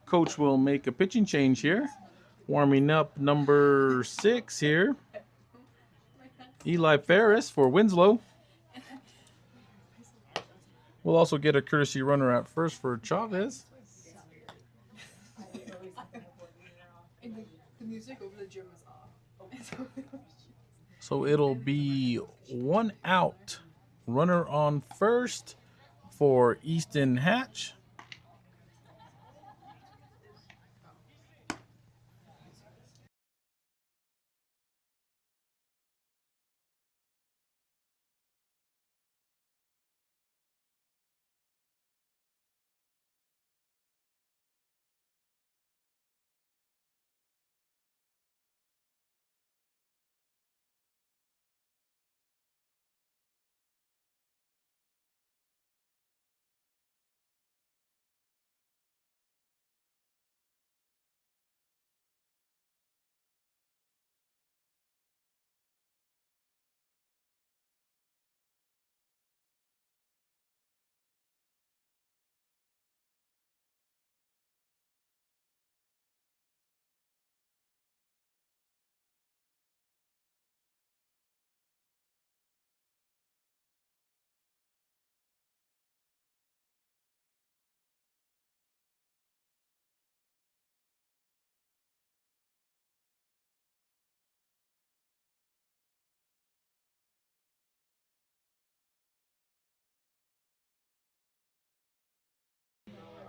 Coach will make a pitching change here. Warming up number 6 here. Eli Ferris for Winslow. We'll also get a courtesy runner at first for Chavez. And the music over the gym is off. So it'll be 1 out. Runner on first for Easton Hatch.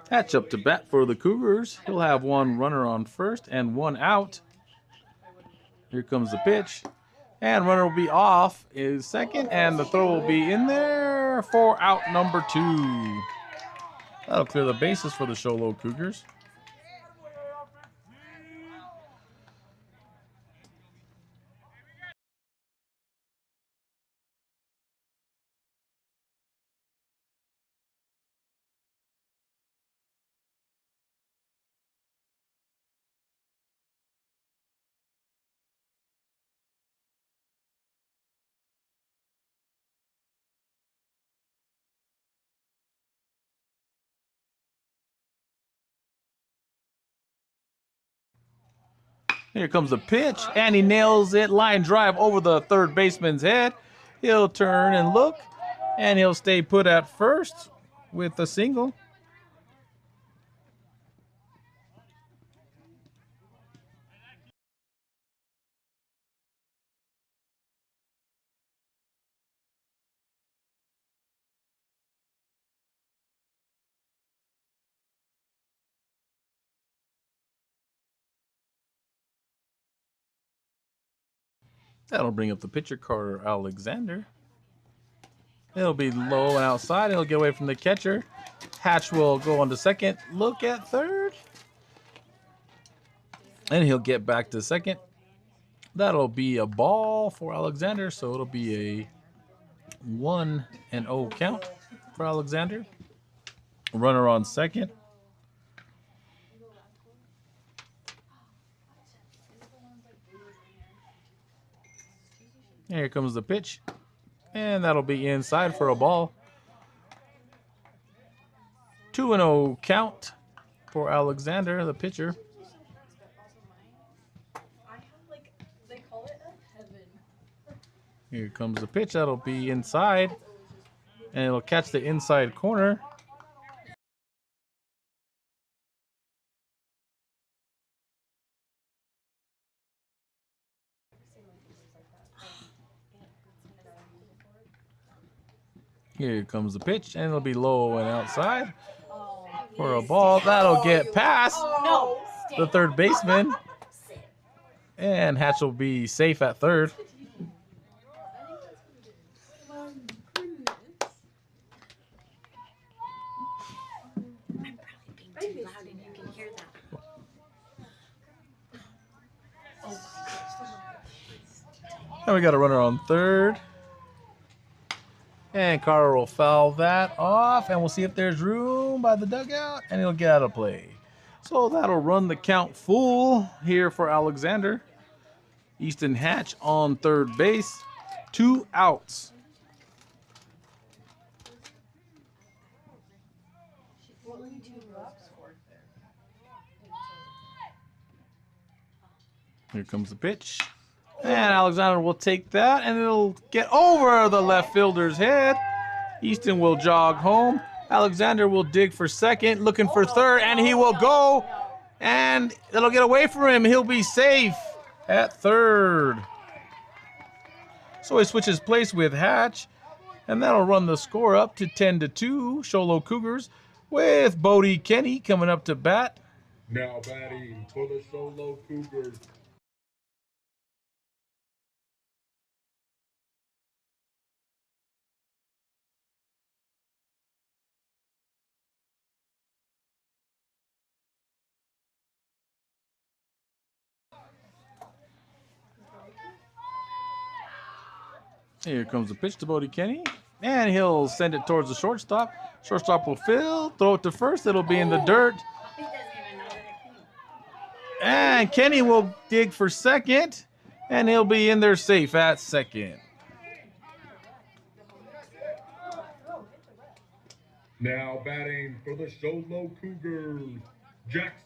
Hatch up to bat for the Cougars. He'll have 1 runner on first and 1 out. Here comes the pitch. And runner will be off is second, and the throw will be in there for out number 2. That'll clear the bases for the Show Low Cougars. Here comes the pitch, and he nails it. Line drive over the third baseman's head. He'll turn and look, and he'll stay put at first with a single. That'll bring up the pitcher, Carter Alexander. It'll be low and outside. It'll get away from the catcher. Hatch will go on to second. Look at third. And he'll get back to second. That'll be a ball for Alexander, so it'll be a 1-0 count for Alexander. Runner on second. Here comes the pitch. And that'll be inside for a ball. 2-0 count for Alexander, the pitcher. They call it a heaven. Here comes the pitch. That'll be inside. And it'll catch the inside corner. Here comes the pitch, and it'll be low and outside for a ball. That'll get past the third baseman. And Hatch will be safe at third. And we got a runner on third. And Carter will foul that off, and we'll see if there's room by the dugout, and he'll get out of play. So that'll run the count full here for Alexander. Easton Hatch on third base. 2 outs. Here comes the pitch. And Alexander will take that, and it'll get over the left fielder's head. Easton will jog home. Alexander will dig for second, looking for third, and he will go. And it'll get away from him. He'll be safe at third. So he switches place with Hatch, and that'll run the score up to 10-2. Show Low Cougars with Bodie Kenny coming up to bat. Now batting for the Show Low Cougars. Here comes the pitch to Bodie Kenny, and he'll send it towards the shortstop. Shortstop will fill, throw it to first. It'll be in the dirt. He doesn't even know that it came. And Kenny will dig for second, and he'll be in there safe at second. Now batting for the Show Low Cougars, Jackson.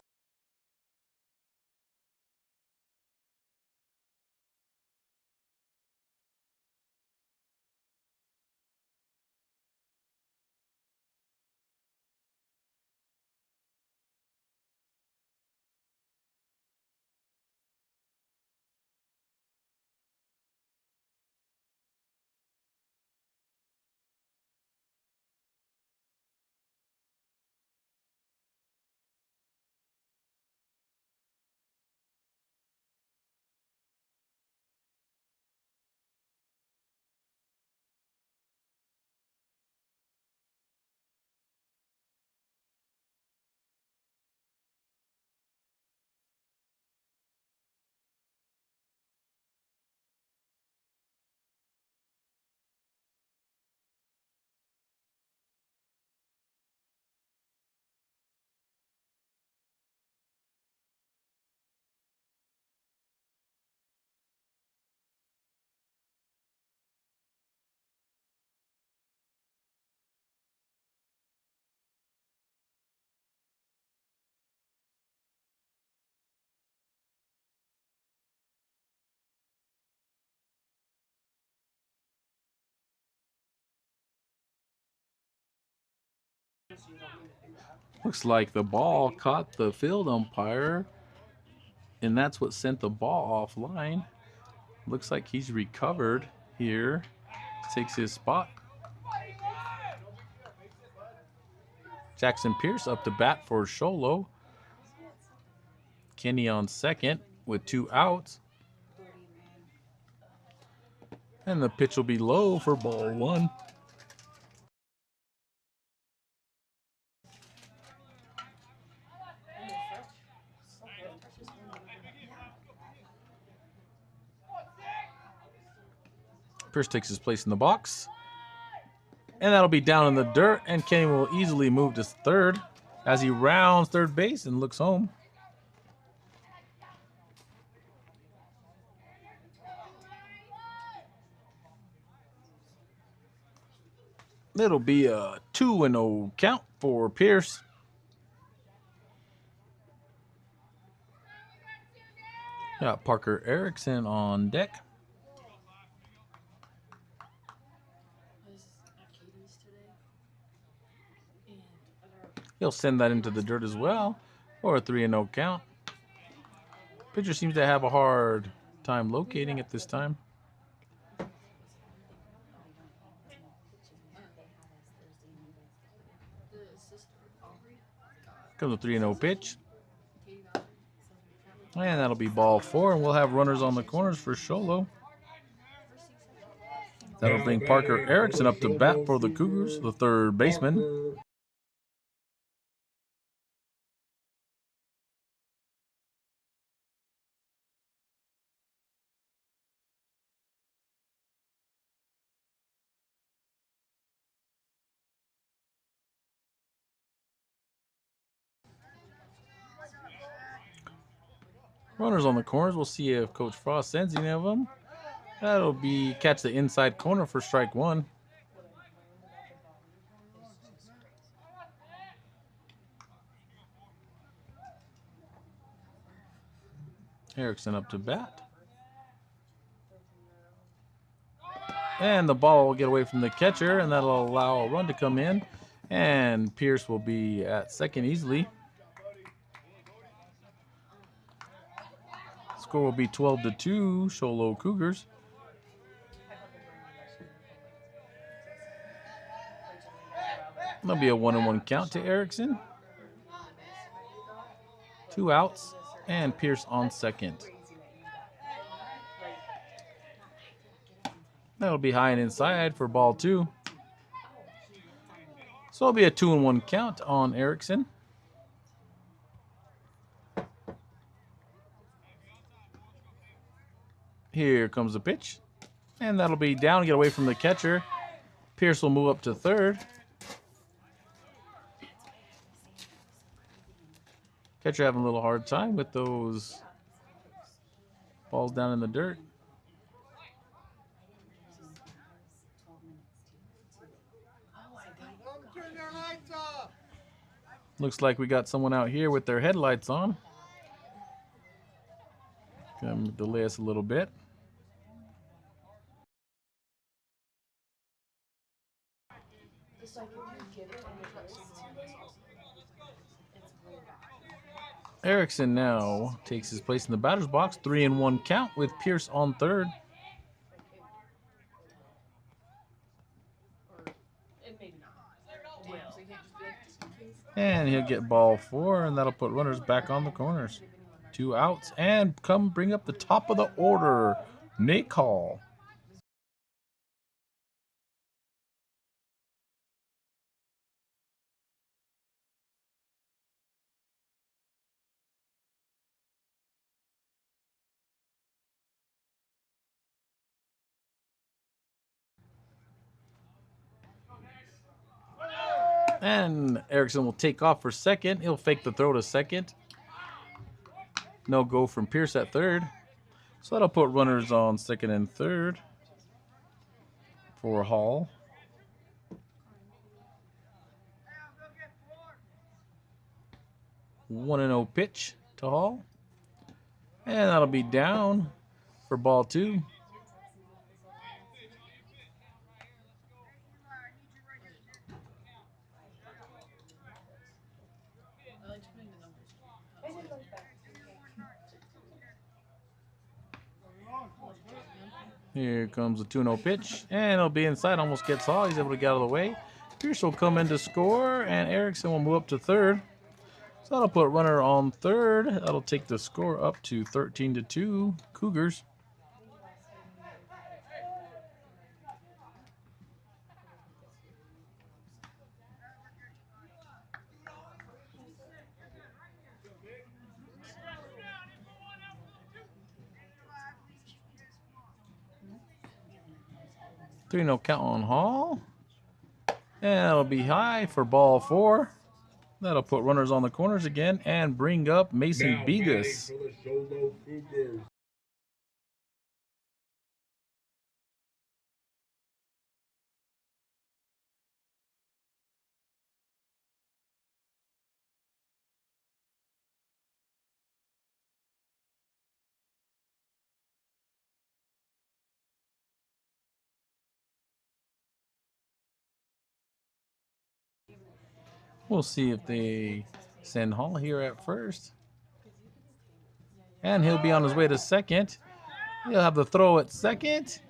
Looks like the ball caught the field umpire, and that's what sent the ball offline. Looks like he's recovered here. Takes his spot. Jackson Pierce up to bat for Sholo. Kenny on second with 2 outs. And the pitch will be low for ball 1. Pierce takes his place in the box. And that'll be down in the dirt, and Kenny will easily move to third as he rounds third base and looks home. It'll be a 2-0 count for Pierce. Got Parker Erickson on deck. He'll send that into the dirt as well for a 3-0 count. Pitcher seems to have a hard time locating it this time. Comes a 3-0 pitch. And that'll be ball 4, and we'll have runners on the corners for Sholo. That'll bring Parker Erickson up to bat for the Cougars, the third baseman. Runners on the corners. We'll see if Coach Frost sends any of them. That'll be catch the inside corner for strike 1. Erickson up to bat. And the ball will get away from the catcher, and that'll allow a run to come in. And Pierce will be at second easily. Score will be 12-2, Show Low Cougars. That'll be a 1-1 count to Erickson. 2 outs, and Pierce on second. That'll be high and inside for ball 2. So it'll be a 2-1 count on Erickson. Here comes the pitch. And that'll be down, get away from the catcher. Pierce will move up to third. Catcher having a little hard time with those balls down in the dirt. Looks like we got someone out here with their headlights on. Gonna delay us a little bit. Erickson now takes his place in the batter's box. 3-1 count with Pierce on third. And he'll get ball 4, and that'll put runners back on the corners. 2 outs, and come bring up the top of the order, Nick Hall. And Erickson will take off for second. He'll fake the throw to second. No go from Pierce at third. So that'll put runners on second and third for Hall. One 1-0 pitch to Hall. And that'll be down for ball 2. Here comes a 2-0 pitch, and it'll be inside, almost gets Hall. He's able to get out of the way. Pierce will come in to score, and Erickson will move up to third. So that'll put runner on third. That'll take the score up to 13-2, Cougars. No count on Hall. And that'll be high for ball 4. That'll put runners on the corners again and bring up Mason Now Cougars. batting Begas. for the Show Low Cougars. We'll see if they send Hall here at first. And he'll be on his way to second. He'll have the throw at second.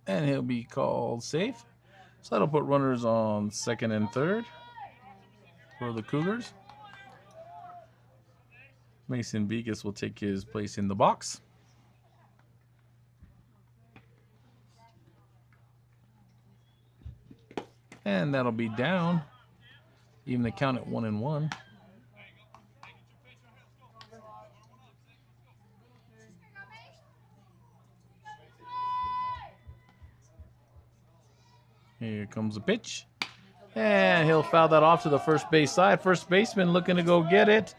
And he'll be called safe. So that'll put runners on second and third for the Cougars. Mason Begas will take his place in the box. And that'll be down. Even the count at 1-1. Here comes the pitch. And he'll foul that off to the first base side. First baseman looking to go get it.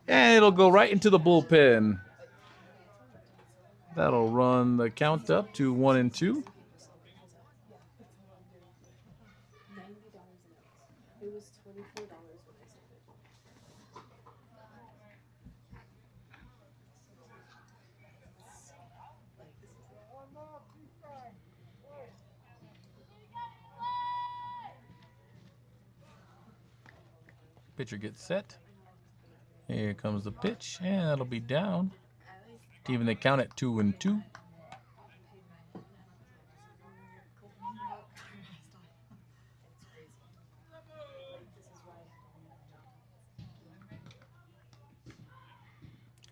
And it'll go right into the bullpen. That'll run the count up to 1-2. It was $24 when I sold it. Pitcher gets set. Here comes the pitch, and that'll be down to even the count at 2-2.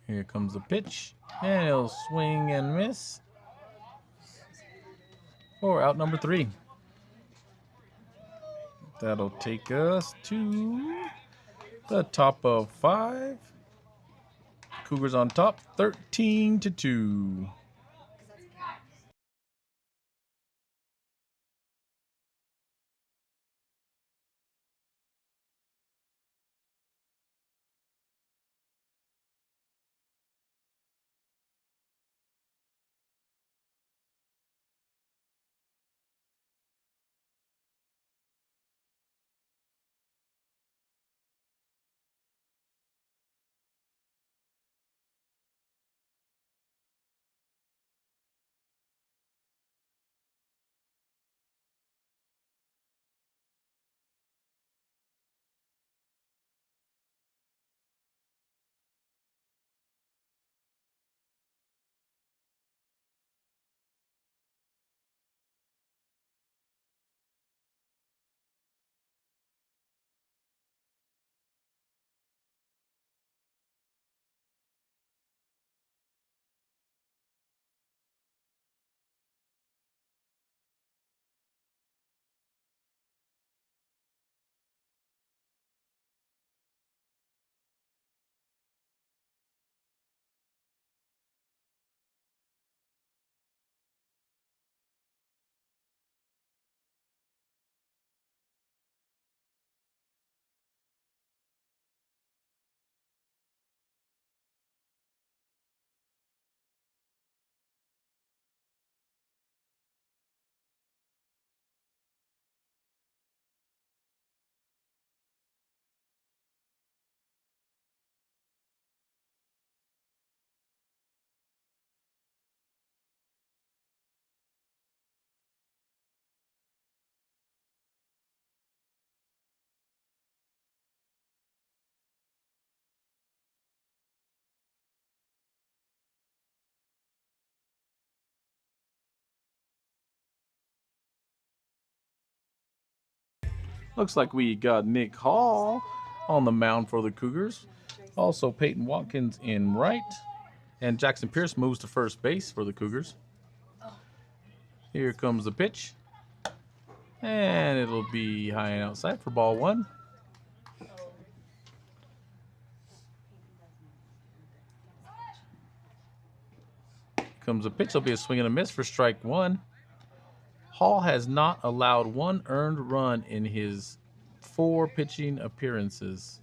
Here comes the pitch, and he'll swing and miss for out number 3. That'll take us to the top of 5. Cougars on top, 13-2. Looks like we got Nick Hall on the mound for the Cougars. Also Peyton Watkins in right. And Jackson Pierce moves to first base for the Cougars. Here comes the pitch. And it'll be high and outside for ball 1. Comes the pitch. It'll be a swing and a miss for strike 1. Hall has not allowed 1 earned run in his 4 pitching appearances.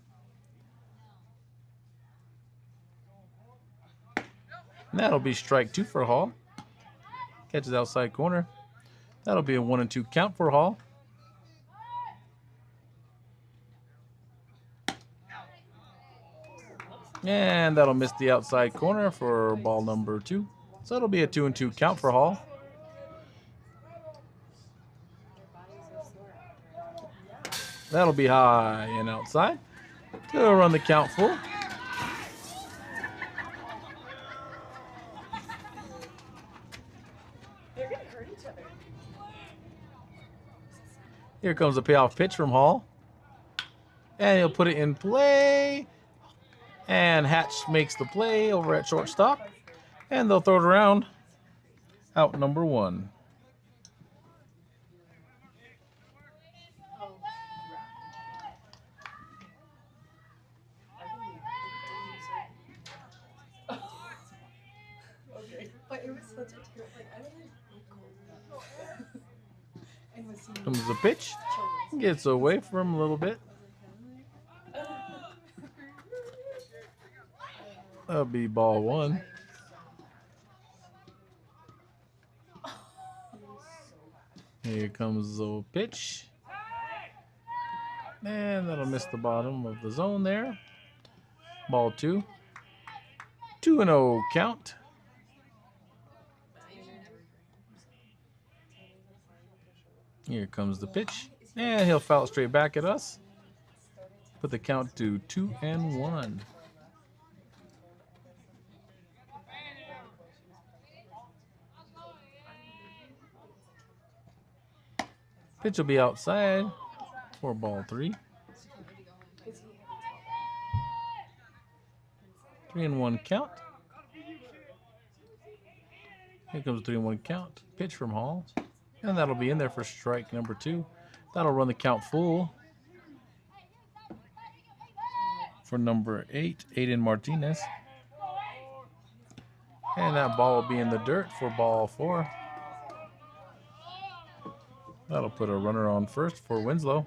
And that'll be strike 2 for Hall. Catches outside corner. That'll be a 1-2 count for Hall. And that'll miss the outside corner for ball number 2. So it'll be a 2-2 count for Hall. That'll be high and outside. He'll run the count full. They're gonna hurt each other. Here comes the payoff pitch from Hall. And he'll put it in play. And Hatch makes the play over at shortstop. And they'll throw it around. Out number 1. But it was such a terrible, like, I was like, Comes the pitch. Gets away from him a little bit. That'll be ball 1. Here comes the pitch. And that'll miss the bottom of the zone there. Ball 2. 2-0 count. Here comes the pitch. And he'll foul it straight back at us. Put the count to 2-1. Pitch will be outside for ball 3. 3-1 count. Here comes 3-1 count. Pitch from Hall. And that'll be in there for strike number 2. That'll run the count full for number 8, Aiden Martinez. And that ball will be in the dirt for ball 4. That'll put a runner on first for Winslow.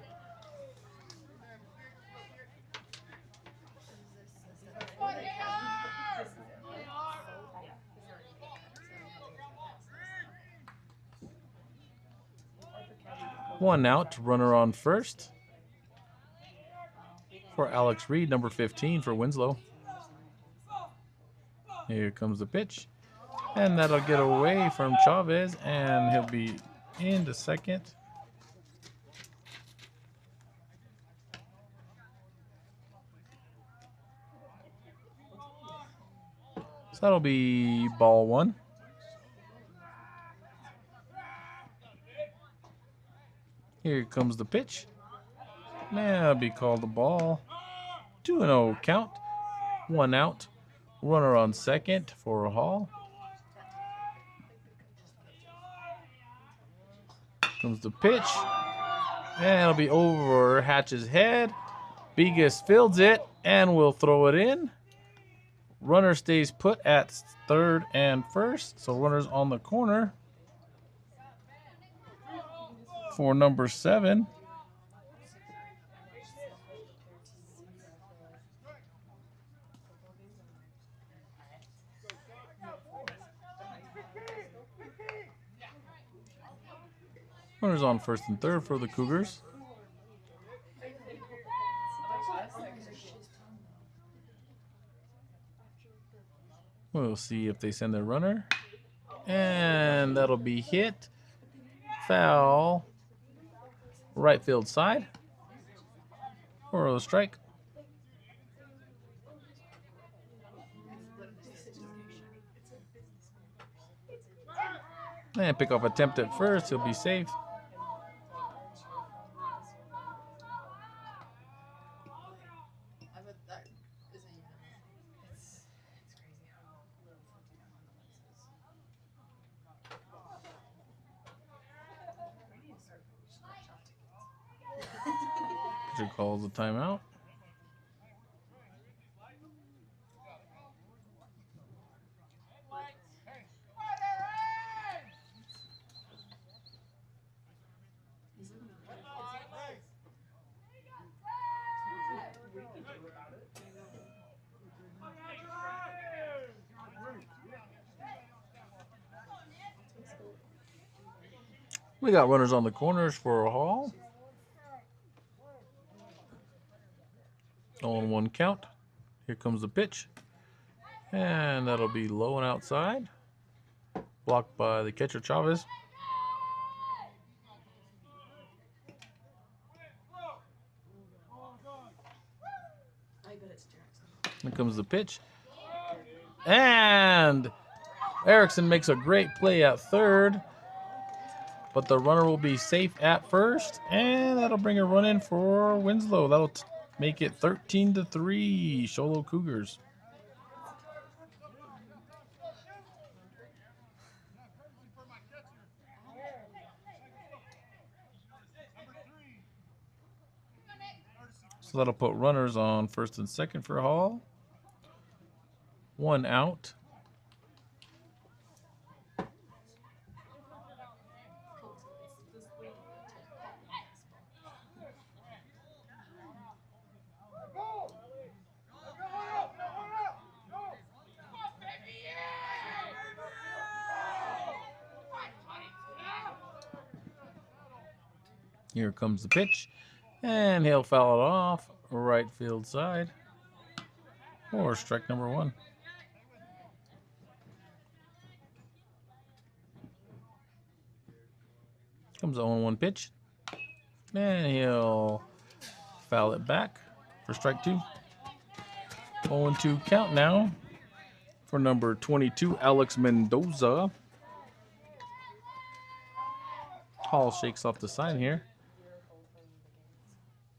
One out, runner on first for Alex Reed, number 15 for Winslow. Here comes the pitch, and that'll get away from Chavez, and he'll be into second. So that'll be ball 1. Here comes the pitch. That'll be called the ball. 2-0 count. 1 out. Runner on second for Hall. Comes the pitch. And it'll be over Hatch's head. Bigas fields it and will throw it in. Runner stays put at third and first. So runner's on the corner for number 7. Runners on first and third for the Cougars. We'll see if they send their runner. And that'll be hit. Foul. Right field side. For a strike. And pick off attempt at first. He'll be safe. Pitcher calls the timeout. We got runners on the corners for a Hall. 0-1 count. Here comes the pitch. And that'll be low and outside. Blocked by the catcher, Chavez. Here comes the pitch. And Erickson makes a great play at third. But the runner will be safe at first. And that'll bring a run in for Winslow. That'll make it 13-3, Sholo Cougars. So that'll put runners on first and second for Hall. 1 out. Here comes the pitch, and he'll foul it off right field side for strike number 1. Comes the 0-1 pitch, and he'll foul it back for strike 2. 0-2 count now for number 22, Alex Mendoza. Hall shakes off the sign here.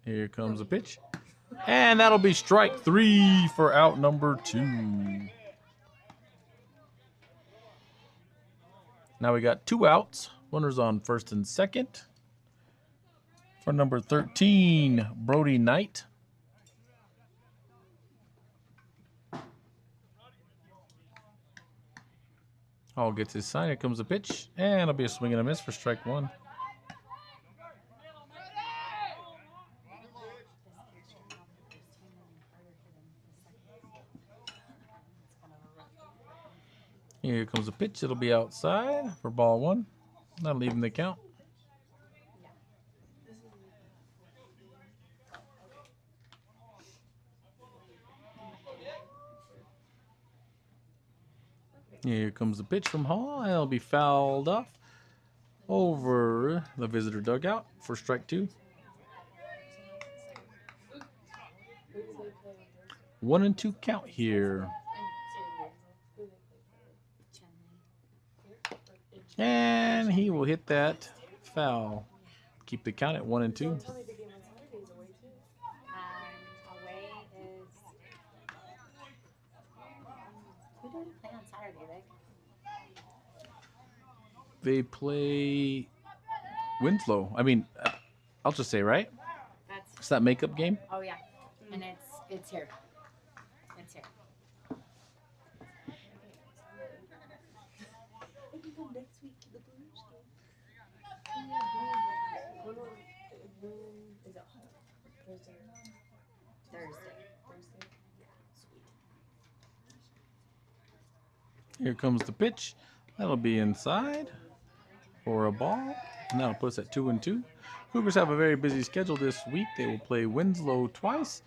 Here comes a pitch. And that'll be strike 3 for out number 2. Now we got 2 outs. Runners on first and second. For number 13, Brody Knight. Hall gets his sign. Here comes a pitch. And it'll be a swing and a miss for strike 1. Here comes a pitch. It'll be outside for ball 1. Not leaving the count. Here comes the pitch from Hall, and it'll be fouled off over the visitor dugout for strike 2. 1-2 count here. And he will hit that foul. Keep the count at 1-2. Away is. Who do we play on Saturday, Vic? They play Winslow. I mean, I'll just say, right? It's that makeup game. Oh yeah, and it's here. It's here. Next week to the Blues game. Is it Thursday? Here comes the pitch. That'll be inside for a ball. And that'll put us at 2-2. Cougars have a very busy schedule this week. They will play Winslow twice.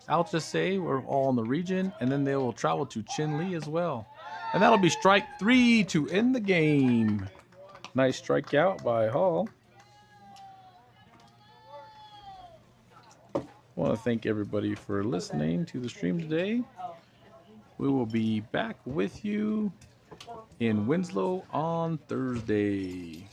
I'll just say we're all in the region. And then they will travel to Chinle as well. And that'll be strike 3 to end the game. Nice strikeout by Hall. I want to thank everybody for listening to the stream today. We will be back with you in Winslow on Thursday.